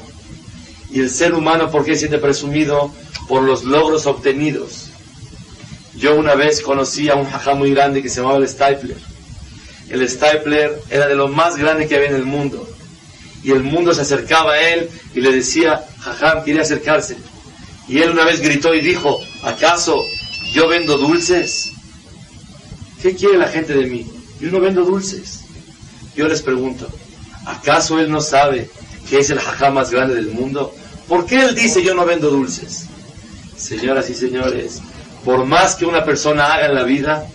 Y el ser humano, ¿por qué siente presumido? Por los logros obtenidos. Yo una vez conocí a un jajá muy grande que se llamaba el Stipler. el stapler era de lo más grande que había en el mundo. Y el mundo se acercaba a él y le decía, Jajam, quería acercarse. Y él una vez gritó y dijo, ¿acaso yo vendo dulces? ¿Qué quiere la gente de mí? Yo no vendo dulces. Yo les pregunto, ¿acaso él no sabe que es el Jajam más grande del mundo? ¿Por qué él dice yo no vendo dulces? Señoras y señores, por más que una persona haga en la vida,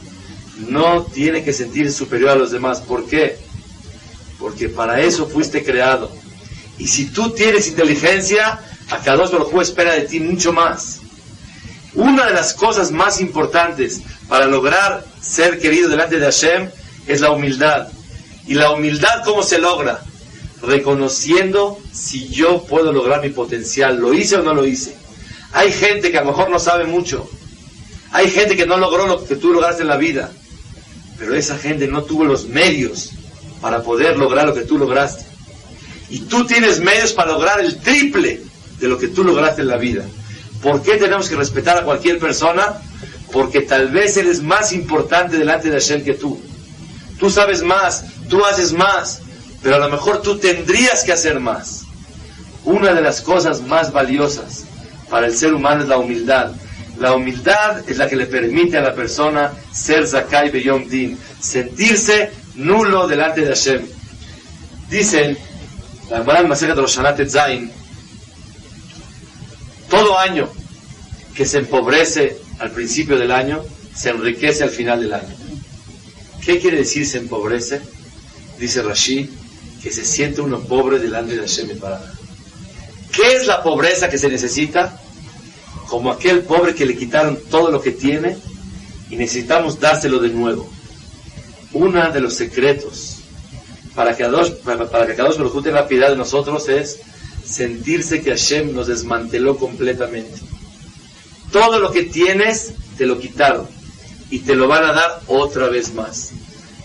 no tiene que sentirse superior a los demás. ¿Por qué? Porque para eso fuiste creado. Y si tú tienes inteligencia, Akadosh Baruj Hu espera de ti mucho más. Una de las cosas más importantes para lograr ser querido delante de Hashem es la humildad. ¿Y la humildad cómo se logra? Reconociendo si yo puedo lograr mi potencial. ¿Lo hice o no lo hice? Hay gente que a lo mejor no sabe mucho. Hay gente que no logró lo que tú lograste en la vida. Pero esa gente no tuvo los medios para poder lograr lo que tú lograste. Y tú tienes medios para lograr el triple de lo que tú lograste en la vida. ¿Por qué tenemos que respetar a cualquier persona? Porque tal vez él es más importante delante de Hashem que tú. Tú sabes más, tú haces más, pero a lo mejor tú tendrías que hacer más. Una de las cosas más valiosas para el ser humano es la humildad. La humildad es la que le permite a la persona ser Zakai Beyom Din, sentirse nulo delante de Hashem. Dicen, la Gemara en Masechet Rosh Hashanah Tetzain, todo año que se empobrece al principio del año, se enriquece al final del año. ¿Qué quiere decir se empobrece? Dice Rashi, que se siente uno pobre delante de Hashem Yitbaraj. ¿Qué es la pobreza que se necesita? Como aquel pobre que le quitaron todo lo que tiene y necesitamos dárselo de nuevo. Uno de los secretos para que Akadosh Baruj Hu tenga piedad de nosotros es sentirse que Hashem nos desmanteló completamente. Todo lo que tienes te lo quitaron y te lo van a dar otra vez más.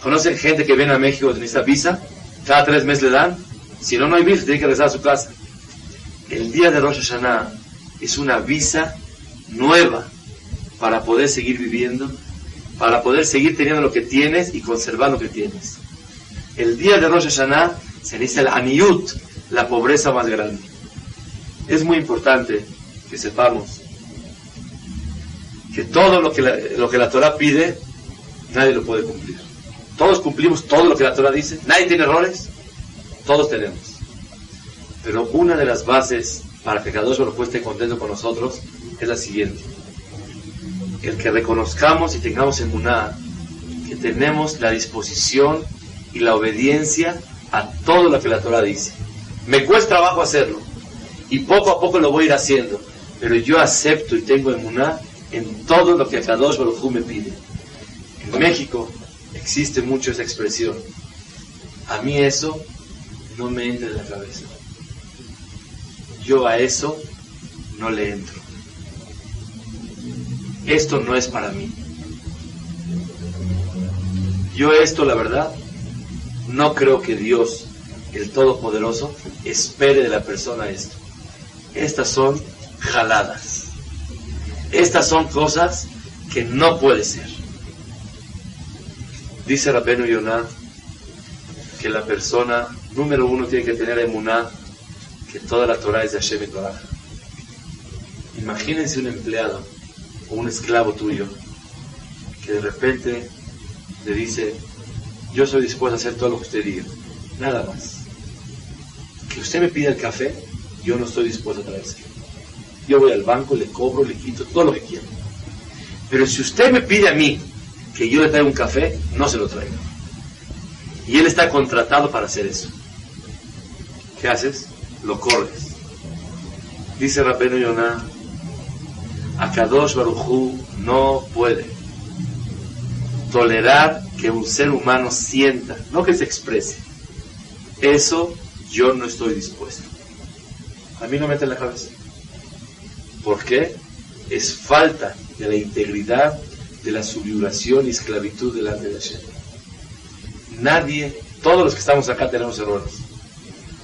¿Conocen gente que viene a México con esta visa? Cada 3 meses le dan. Si no, no hay visa, tiene que regresar a su casa. El día de Rosh Hashanah es una visa nueva para poder seguir viviendo, para poder seguir teniendo lo que tienes y conservar lo que tienes. El día de Rosh Hashanah se dice el Aniyut, la pobreza más grande. Es muy importante que sepamos que todo lo que la Torah pide, nadie lo puede cumplir. Todos cumplimos todo lo que la Torah dice. Nadie tiene errores. Todos tenemos. Pero una de las bases para que Akadosh Baruj Hu esté contento con nosotros es la siguiente: el que reconozcamos y tengamos emuná, que tenemos la disposición y la obediencia a todo lo que la Torah dice. Me cuesta trabajo hacerlo y poco a poco lo voy a ir haciendo, pero yo acepto y tengo emuná en todo lo que Akadosh Baruj Hu me pide. En México existe mucho esa expresión. A mí eso no me entra en la cabeza. Yo a eso no le entro. Esto no es para mí. Yo esto, la verdad, no creo que Dios, el Todopoderoso, espere de la persona esto. Estas son jaladas. Estas son cosas que no puede ser. Dice Rabbeinu Yonah que la persona, número 1, tiene que tener emuná, que toda la Torah es de Hashem Yitbaraj. Imagínense un empleado o un esclavo tuyo que de repente le dice: yo soy dispuesto a hacer todo lo que usted diga, nada más. Que usted me pida el café, yo no estoy dispuesto a traérselo. Yo voy al banco, le cobro, le quito todo lo que quiera. Pero si usted me pide a mí que yo le traiga un café, no se lo traigo. Y él está contratado para hacer eso. ¿Qué haces? Lo corres. Dice Rabbeinu Yonah, Akadosh Baruj Hu no puede tolerar que un ser humano sienta, no que se exprese. Eso yo no estoy dispuesto. A mí no me mete en la cabeza. ¿Por qué? Es falta de la integridad, de la subyugación y esclavitud delante de Hashem. Nadie, todos los que estamos acá tenemos errores.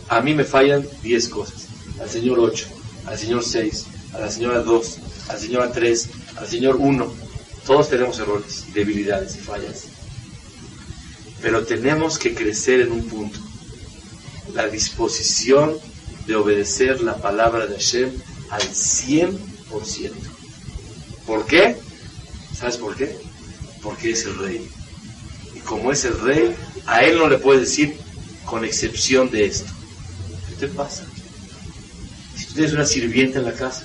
A mí me fallan 10 cosas. Al Señor 8, al Señor 6, a la señora 2, al Señor 3, al Señor 1. Todos tenemos errores, debilidades y fallas. Pero tenemos que crecer en un punto. La disposición de obedecer la palabra de Hashem al 100%. ¿Por qué? ¿Sabes por qué? Porque es el rey. Y como es el rey, a él no le puedes decir con excepción de esto. ¿Qué te pasa? Si tú tienes una sirvienta en la casa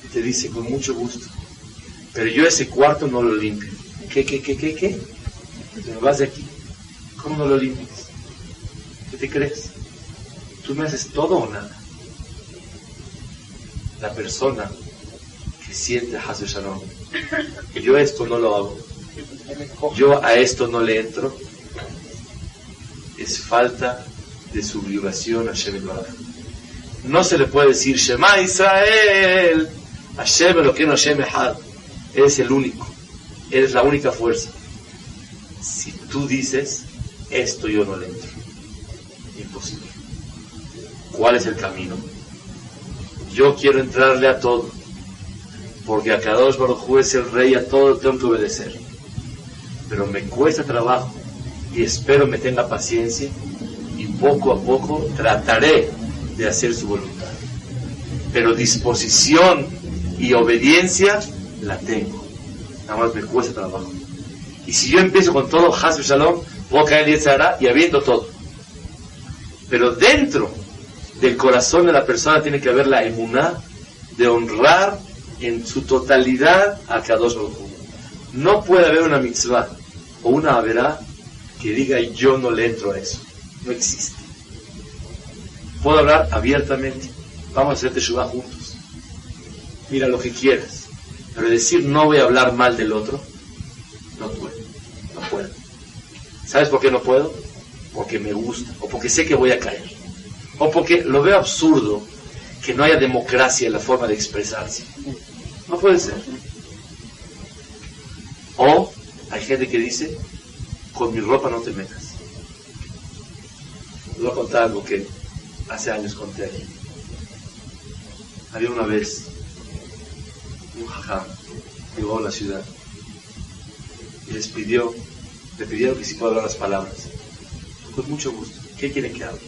y te dice con mucho gusto, pero yo ese cuarto no lo limpio. ¿Qué? Te vas de aquí. ¿Cómo no lo limpias? ¿Qué te crees? ¿Tú me haces todo o nada? La persona que siente Hasu Shalom, que yo esto no lo hago, yo a esto no le entro, es falta de subyugación a Hashem Baraj. No se le puede decir Shema Israel, Hashem Elokeinu Hashem Echad. Eres el único, eres la única fuerza. Si tú dices esto, yo no le entro, imposible. ¿Cuál es el camino? Yo quiero entrarle a todo, porque a Kadosh Baruj Hu es el rey, a todo tengo que obedecer, pero me cuesta trabajo y espero me tenga paciencia y poco a poco trataré de hacer su voluntad, pero disposición y obediencia la tengo, nada más me cuesta trabajo. Y si yo empiezo con todo Hasu Shalom, puedo caer en Yetzer Hara y aviento todo, pero dentro del corazón de la persona tiene que haber la emuná de honrar en su totalidad a Kadosh Baruj Hu. No puede haber una mitzvah o una averá que diga yo no le entro a eso. No existe. Puedo hablar abiertamente. Vamos a hacer teshuvah juntos. Mira lo que quieras. Pero decir no voy a hablar mal del otro, no puedo. No puedo. ¿Sabes por qué no puedo? Porque me gusta. O porque sé que voy a caer. O porque lo veo absurdo que no haya democracia en la forma de expresarse. No puede ser. O hay gente que dice, con mi ropa no te metas. Les voy a contar algo que hace años conté. Había una vez un jajam llegó a la ciudad y le pidieron que si pueda hablar las palabras. Con mucho gusto. ¿Qué quieren que hable?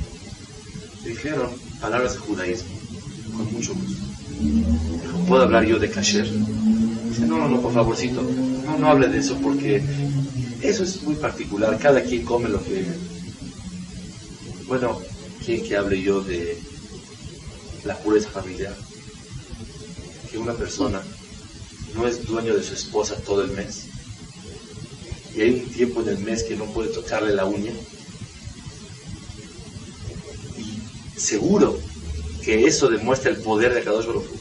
Le dijeron palabras de judaísmo, con mucho gusto. Dijo, ¿puedo hablar yo de kasher? Dice, no, por favorcito, no hable de eso porque eso es muy particular, cada quien come lo que... Bueno, ¿quieren que hable yo de la pureza familiar? Que una persona no es dueño de su esposa todo el mes y hay un tiempo en el mes que no puede tocarle la uña. Seguro que eso demuestra el poder de Kadosh Baruj Hu,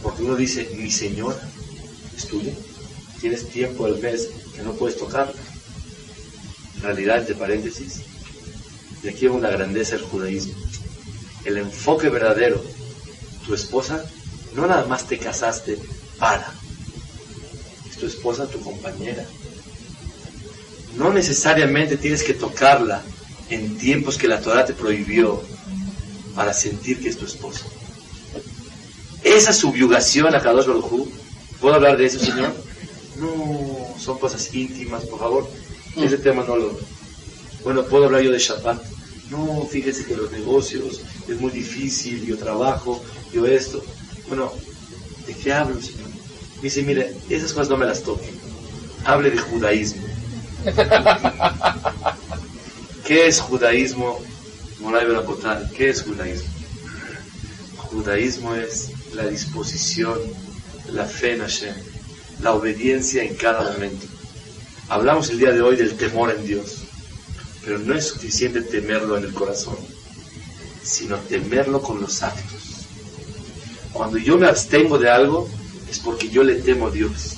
porque uno dice, mi señora es tuya, tienes tiempo del mes que no puedes tocarla. En realidad, entre paréntesis, de aquí va la grandeza del judaísmo. El enfoque verdadero, tu esposa, no nada más te casaste para, es tu esposa, tu compañera. No necesariamente tienes que tocarla en tiempos que la Torah te prohibió para sentir que es tu esposa. Esa subyugación a Kadosh Baruj Hu, ¿puedo hablar de eso, señor? No, son cosas íntimas, por favor. Ese tema no lo... Bueno, ¿puedo hablar yo de Shabbat? No, fíjese que los negocios es muy difícil, yo trabajo, yo esto. Bueno, ¿de qué hablo, señor? Me dice, mire, esas cosas no me las toquen. Hable de judaísmo. ¿Qué es judaísmo? Moray Berakotal, ¿qué es judaísmo? Judaísmo es la disposición, la fe en Hashem, la obediencia en cada momento. Hablamos el día de hoy del temor en Dios, pero no es suficiente temerlo en el corazón, sino temerlo con los actos. Cuando yo me abstengo de algo, es porque yo le temo a Dios.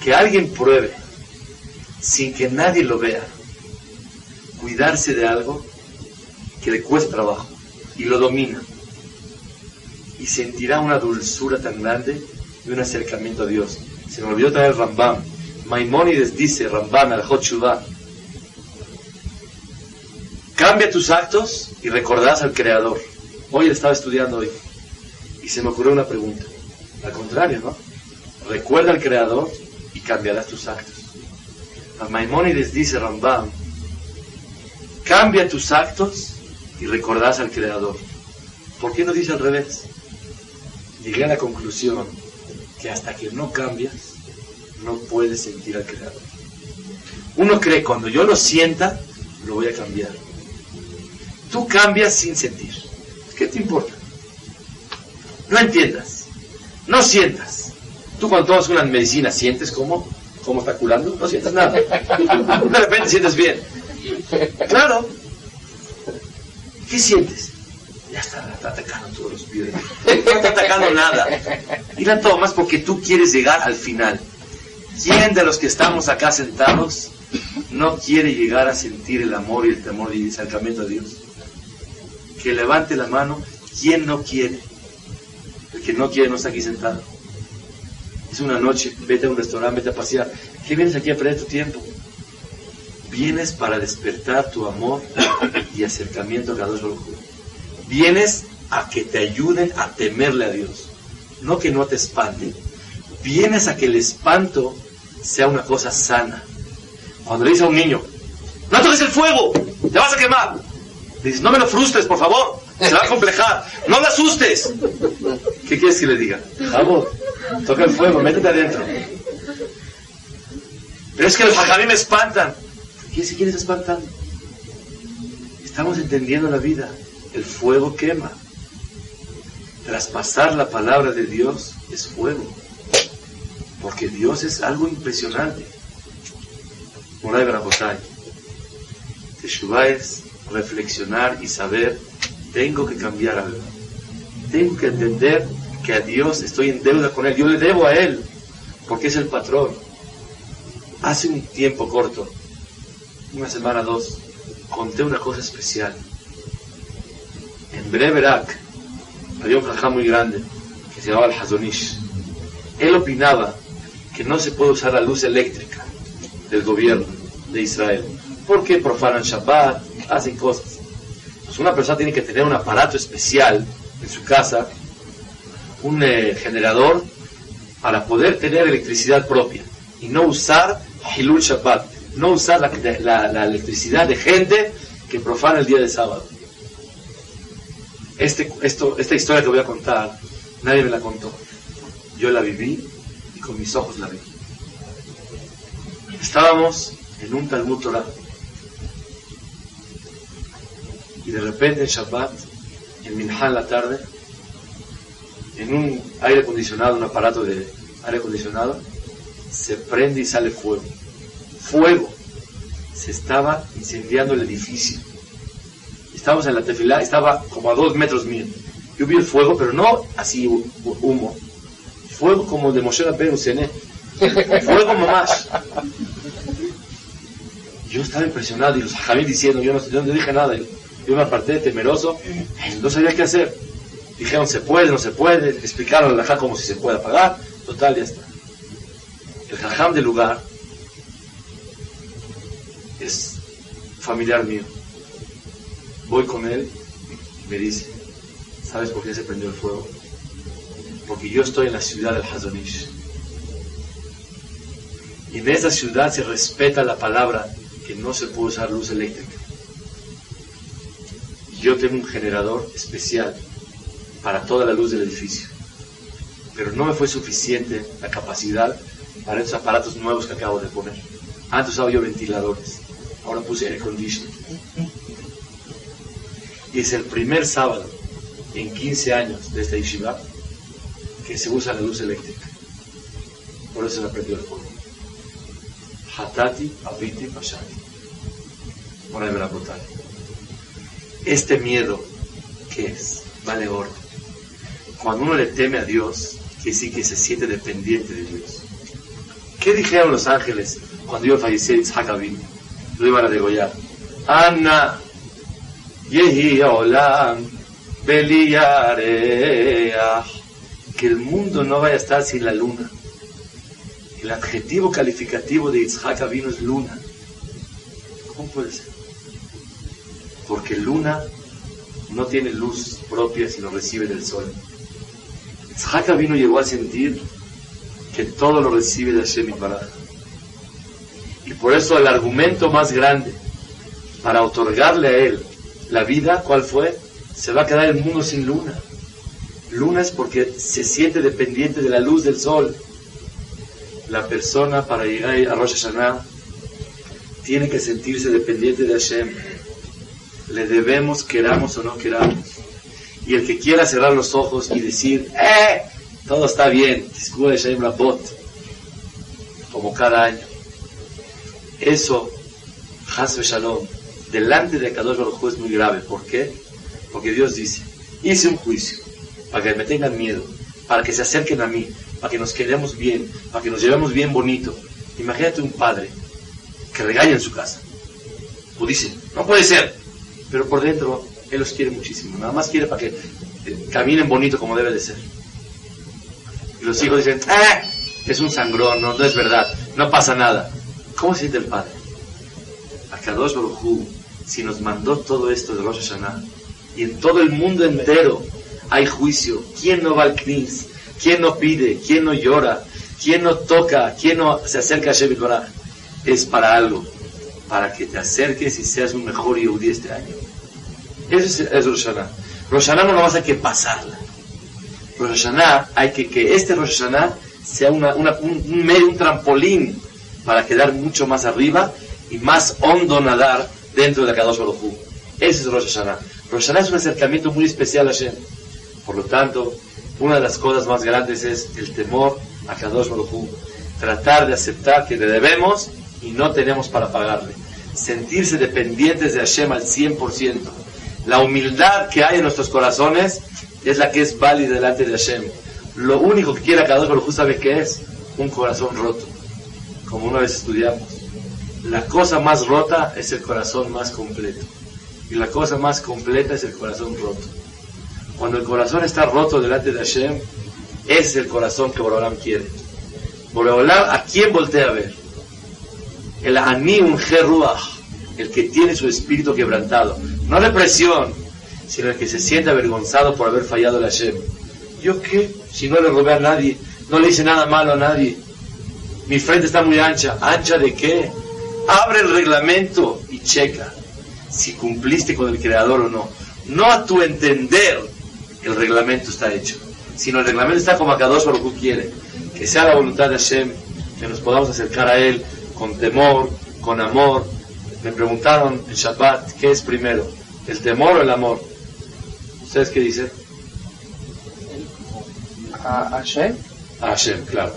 Que alguien pruebe, sin que nadie lo vea, cuidarse de algo que le cuesta trabajo y lo domina y sentirá una dulzura tan grande y un acercamiento a Dios. Se me olvidó traer Rambam. Maimónides dice, Rambam, al Hot Shuvah, cambia tus actos y recordarás al Creador. Hoy estaba estudiando hoy y se me ocurrió una pregunta. Al contrario, ¿no? Recuerda al Creador y cambiarás tus actos. A Maimónides dice Rambam, cambia tus actos y recordás al Creador. ¿Por qué no dice al revés? Llegué a la conclusión que hasta que no cambias, no puedes sentir al Creador. Uno cree, cuando yo lo sienta, lo voy a cambiar. Tú cambias sin sentir. ¿Qué te importa? No entiendas, no sientas. Tú cuando tomas una medicina, ¿sientes cómo está curando? No sientas nada. De repente sientes bien. Claro. ¿Qué sientes? Ya está atacando todos los pies. No está atacando nada. Y la tomas porque tú quieres llegar al final. ¿Quién de los que estamos acá sentados no quiere llegar a sentir el amor y el temor y el acercamiento a Dios? Que levante la mano. ¿Quién no quiere? El que no quiere no está aquí sentado. Es una noche, vete a un restaurante, vete a pasear. ¿Qué vienes aquí a perder tu tiempo? Vienes para despertar tu amor y acercamiento a Kadosh Baruj Hu. Vienes a que te ayuden a temerle a Dios, no que no te espanten. Vienes a que el espanto sea una cosa sana. Cuando le dices a un niño, no toques el fuego, te vas a quemar, le dices, no me lo frustres, por favor, se va a complejar, no le asustes. ¿Qué quieres que le diga? Jabot, toca el fuego, métete adentro. Pero es que los hajamim me espantan. ¿Quién está espantando? Estamos entendiendo la vida. El fuego quema. Traspasar la palabra de Dios es fuego. Porque Dios es algo impresionante. Moray Barabotay. Teshuvah es reflexionar y saber, tengo que cambiar algo. Tengo que entender que a Dios estoy en deuda con Él. Yo le debo a Él, porque es el patrón. Hace un tiempo corto, una semana, 2, conté una cosa especial. En Breverak había un jajá muy grande que se llamaba el Hazonish. Él opinaba que no se puede usar la luz eléctrica del gobierno de Israel porque profanan Shabbat, hacen cosas. Pues una persona tiene que tener un aparato especial en su casa, un generador, para poder tener electricidad propia y no usar Hilul Shabbat, no usar la electricidad de gente que profana el día de sábado. Esta historia que voy a contar, nadie me la contó. Yo la viví y con mis ojos la vi. Estábamos en un Talmud Torah y de repente en Shabbat, en Minha en la tarde, en un aire acondicionado, un aparato de aire acondicionado, se prende y sale fuego. Fuego. Se estaba incendiando el edificio. Estábamos en la tefilá, estaba como a 2 metros mío. Yo vi el fuego, pero no así humo. Fuego como de Moshe Rabbeinu Zené. Fuego mamás. Yo estaba impresionado y los hajamim diciendo, yo no dije nada. Yo me aparté temeroso, no sabía qué hacer. Dijeron, se puede, no se puede. Explicaron al hajam como si se puede apagar. Total, ya está. El jajam del lugar es familiar mío. Voy con él y me dice, ¿sabes por qué se prendió el fuego? Porque yo estoy en la ciudad del Hazonish. Y en esa ciudad se respeta la palabra que no se puede usar luz eléctrica. Y yo tengo un generador especial para toda la luz del edificio. Pero no me fue suficiente la capacidad para esos aparatos nuevos que acabo de poner. Antes usaba yo ventiladores, ahora puse air conditioning. Y es el primer sábado en 15 años de esta yeshiva que se usa la luz eléctrica. Por eso se aprendió el fuego. Hatati, Abiti, Pashati. Ahora me la botar. Este miedo, ¿qué es? Vale oro. Cuando uno le teme a Dios, quiere decir que se siente dependiente de Dios. ¿Qué dijeron los ángeles cuando iba a fallecer Yitzhak Avinu? Lo iban a degollar. Ana, Yehi Olam, Beliyareach. Que el mundo no vaya a estar sin la luna. El adjetivo calificativo de Yitzhak Avinu es luna. ¿Cómo puede ser? Porque luna no tiene luz propia sino recibe del sol. Yitzhak Avinu llegó a sentir que todo lo recibe de Hashem Yitbaraj. Y por eso el argumento más grande para otorgarle a él la vida, ¿cuál fue? Se va a quedar el mundo sin luna. Luna es porque se siente dependiente de la luz del sol. La persona para llegar a Rosh Hashanah tiene que sentirse dependiente de Hashem. Le debemos, queramos o no queramos. Y el que quiera cerrar los ojos y decir, todo está bien, como cada año, eso, Haz Shalom, delante de Akadosh Baruj Hu es muy grave. ¿Por qué? Porque Dios dice, hice un juicio para que me tengan miedo, para que se acerquen a mí, para que nos quedemos bien, para que nos llevemos bien bonito. Imagínate un padre que regaña en su casa. O dice, no puede ser, pero por dentro él los quiere muchísimo, nada más quiere para que caminen bonito como debe de ser. Y los hijos dicen, es un sangrón, no es verdad, no pasa nada. ¿Cómo se siente el padre? Akadosh Baruj Hu, si nos mandó todo esto de Rosh Hashanah, y en todo el mundo entero hay juicio, ¿quién no va al Knis? ¿Quién no pide? ¿Quién no llora? ¿Quién no toca? ¿Quién no se acerca a Hashem y Korah? Es para algo, para que te acerques y seas un mejor Yehudí este año. Eso es Rosh Hashanah. Rosh Hashanah no lo vas a que pasarla. Rosh Hashanah hay que este Rosh Hashanah sea un medio, un trampolín para quedar mucho más arriba y más hondo nadar dentro de Akadosh Baruj Hu. Ese es Rosh Hashanah. Rosh Hashanah es un acercamiento muy especial a Hashem. Por lo tanto, una de las cosas más grandes es el temor a Akadosh Baruj Hu. Tratar de aceptar que le debemos y no tenemos para pagarle. Sentirse dependientes de Hashem al 100%. La humildad que hay en nuestros corazones es la que es válida delante de Hashem. Lo único que quiere Akadosh Baruj Hu, ¿sabe qué es? Un corazón roto. Como una vez estudiamos. La cosa más rota es el corazón más completo. Y la cosa más completa es el corazón roto. Cuando el corazón está roto delante de Hashem, ese es el corazón que Boreolam quiere. Boreolam, ¿a quién voltea a ver? El Ani Unje Ruach, el que tiene su espíritu quebrantado. No represión, sino el que se siente avergonzado por haber fallado a Hashem. ¿Yo qué? Si no le robé a nadie, no le hice nada malo a nadie. Mi frente está muy ancha. ¿Ancha de qué? Abre el reglamento y checa si cumpliste con el Creador o no. No a tu entender el reglamento está hecho, sino el reglamento está como Akadosh Baruj Hu quiere. Que sea la voluntad de Hashem, que nos podamos acercar a Él con temor, con amor. Me preguntaron en Shabbat, ¿qué es primero? ¿El temor o el amor? ¿Ustedes qué dicen? ¿A Hashem? A Hashem, claro.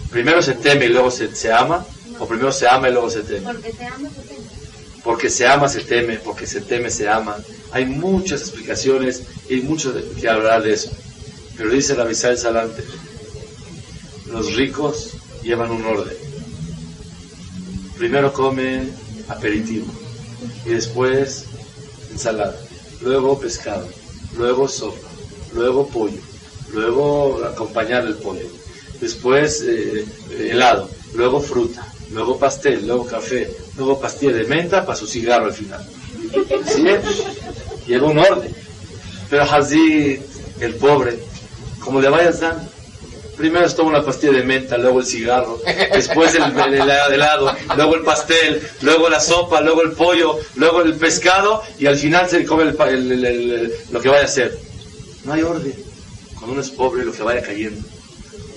Primero se teme y luego se ama, o primero se ama y luego se teme. Porque se ama, se teme. Porque se ama, se teme, porque se teme, se ama. Hay muchas explicaciones y hay mucho que hablar de eso. Pero dice la Misal Salante, los ricos llevan un orden. Primero comen aperitivo y después ensalada, luego pescado, luego sopa, luego pollo, luego acompañar el pollo, después helado, luego fruta, luego pastel, luego café, luego pastilla de menta para su cigarro al final. ¿Sí? Lleva un orden. Pero Hazid, el pobre, como le vayas dando, primero se toma una pastilla de menta, luego el cigarro, después el helado, luego el pastel, luego la sopa, luego el pollo, luego el pescado y al final se come lo que vaya a hacer. No hay orden. Cuando uno es pobre, lo que vaya cayendo.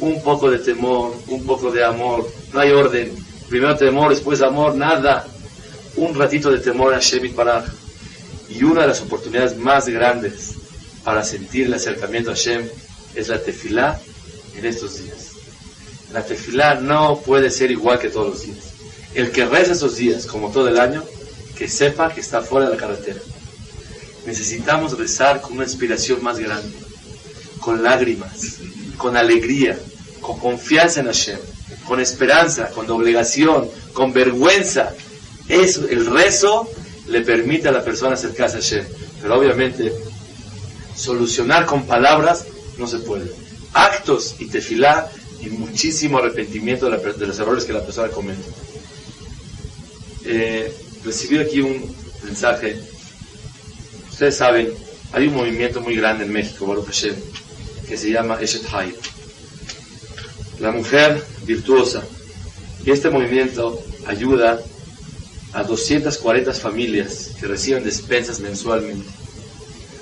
Un poco de temor, un poco de amor. No hay orden. Primero temor, después amor, nada. Un ratito de temor a Hashem Yitbaraj. Y una de las oportunidades más grandes para sentir el acercamiento a Hashem es la tefilá en estos días. La tefilá no puede ser igual que todos los días. El que reza esos días, como todo el año, que sepa que está fuera de la carretera. Necesitamos rezar con una inspiración más grande, con lágrimas, con alegría, con confianza en Hashem, con esperanza, con obligación, con vergüenza. El rezo le permite a la persona acercarse a Hashem. Pero obviamente, solucionar con palabras no se puede. Actos y tefilá y muchísimo arrepentimiento de los errores que la persona comete. Recibí aquí un mensaje. Ustedes saben, hay un movimiento muy grande en México, Baruch Hashem, que se llama Eshet Hayil. La mujer virtuosa, Y este movimiento ayuda a 240 familias que reciben despensas mensualmente.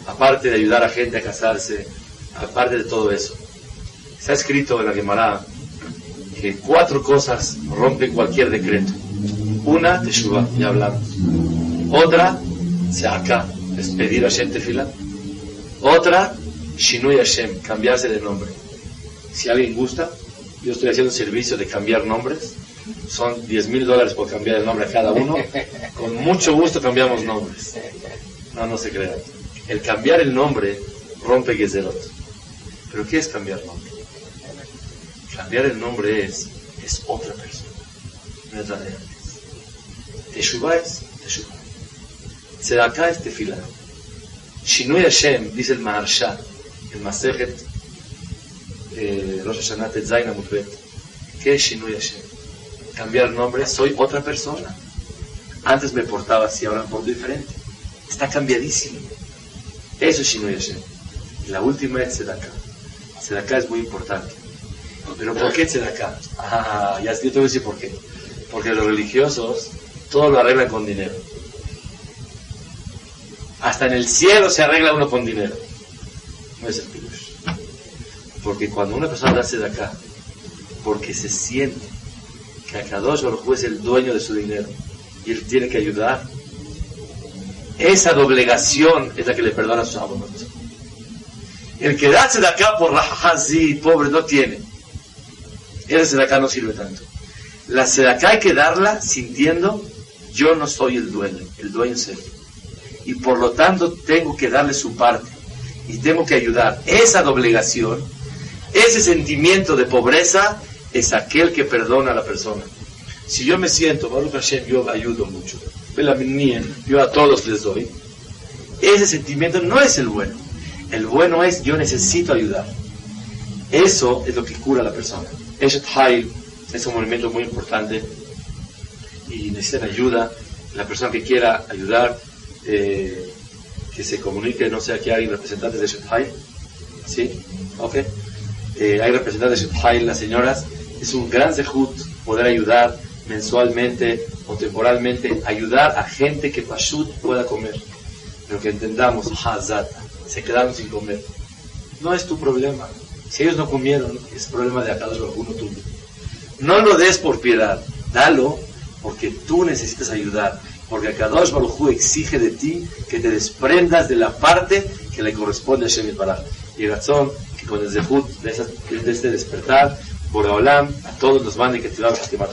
Aparte de ayudar a gente a casarse, aparte de todo eso. Está escrito en la Gemara que 4 cosas rompen cualquier decreto. Una, Teshuvah, ya hablamos. Otra, Seaka, es pedir a Hashem tefilá. Otra, Shinui Hashem, cambiarse de nombre. Si alguien gusta, yo estoy haciendo un servicio de cambiar nombres. Son $10,000 por cambiar el nombre a cada uno. Con mucho gusto cambiamos nombres. No se crean. El cambiar el nombre rompe Gezerot. ¿Pero qué es cambiar nombre? Cambiar el nombre es otra persona. No es la de antes. Teshuvah es Teshuvah. Tzedakah es tefilá. Shinui Hashem, dice el Maharsha, el Masejet Rosh Hashanah Tetzain Amud Bet. ¿Qué es Shinui Hashem? Cambiar nombre, soy otra persona. Antes me portaba así, ahora me porto diferente. Está cambiadísimo. Eso es Shinui Hashem. Y la última es Tzedakah. Tzedakah es muy importante. ¿Pero por qué Tzedakah? Ya yo te voy a decir por qué. Porque los religiosos todo lo arreglan con dinero. Hasta en el cielo se arregla uno con dinero. No es el pirush. Porque cuando una persona da Tzedakah, porque se siente que Akadosh Baruj Hu es el dueño de su dinero y él tiene que ayudar, esa doblegación es la que le perdona a sus abonos. El que da Tzedakah por rajajazi, pobre, no tiene. Ese Tzedakah no sirve tanto. La Tzedakah hay que darla sintiendo, yo no soy el dueño es él. Y por lo tanto tengo que darle su parte y tengo que ayudar. Esa doblegación, ese sentimiento de pobreza, es aquel que perdona a la persona. Si yo me siento, Baruch Hashem, yo ayudo mucho, yo a todos les doy, ese sentimiento no es el bueno. El bueno es, yo necesito ayudar. Eso es lo que cura a la persona. Eshet Hayil es un movimiento muy importante y necesitan ayuda. La persona que quiera ayudar, que se comunique, no sé, aquí hay representantes de Eshet Hayil. ¿Sí? Ok. Hay representantes de Eshet Hayil, las señoras. Es un gran zehut poder ayudar mensualmente o temporalmente, ayudar a gente que pashut pueda comer. Pero que entendamos, se quedaron sin comer. No es tu problema. Si ellos no comieron, es problema de Akadosh Baruj Hu, no tuyo. No lo des por piedad, dalo porque tú necesitas ayudar. Porque Akadosh Baruj Hu exige de ti que te desprendas de la parte que le corresponde a Hashem Yitbaraj. Y razón que con el zehut de este despertar, por Olam, a todos nos van a que te va a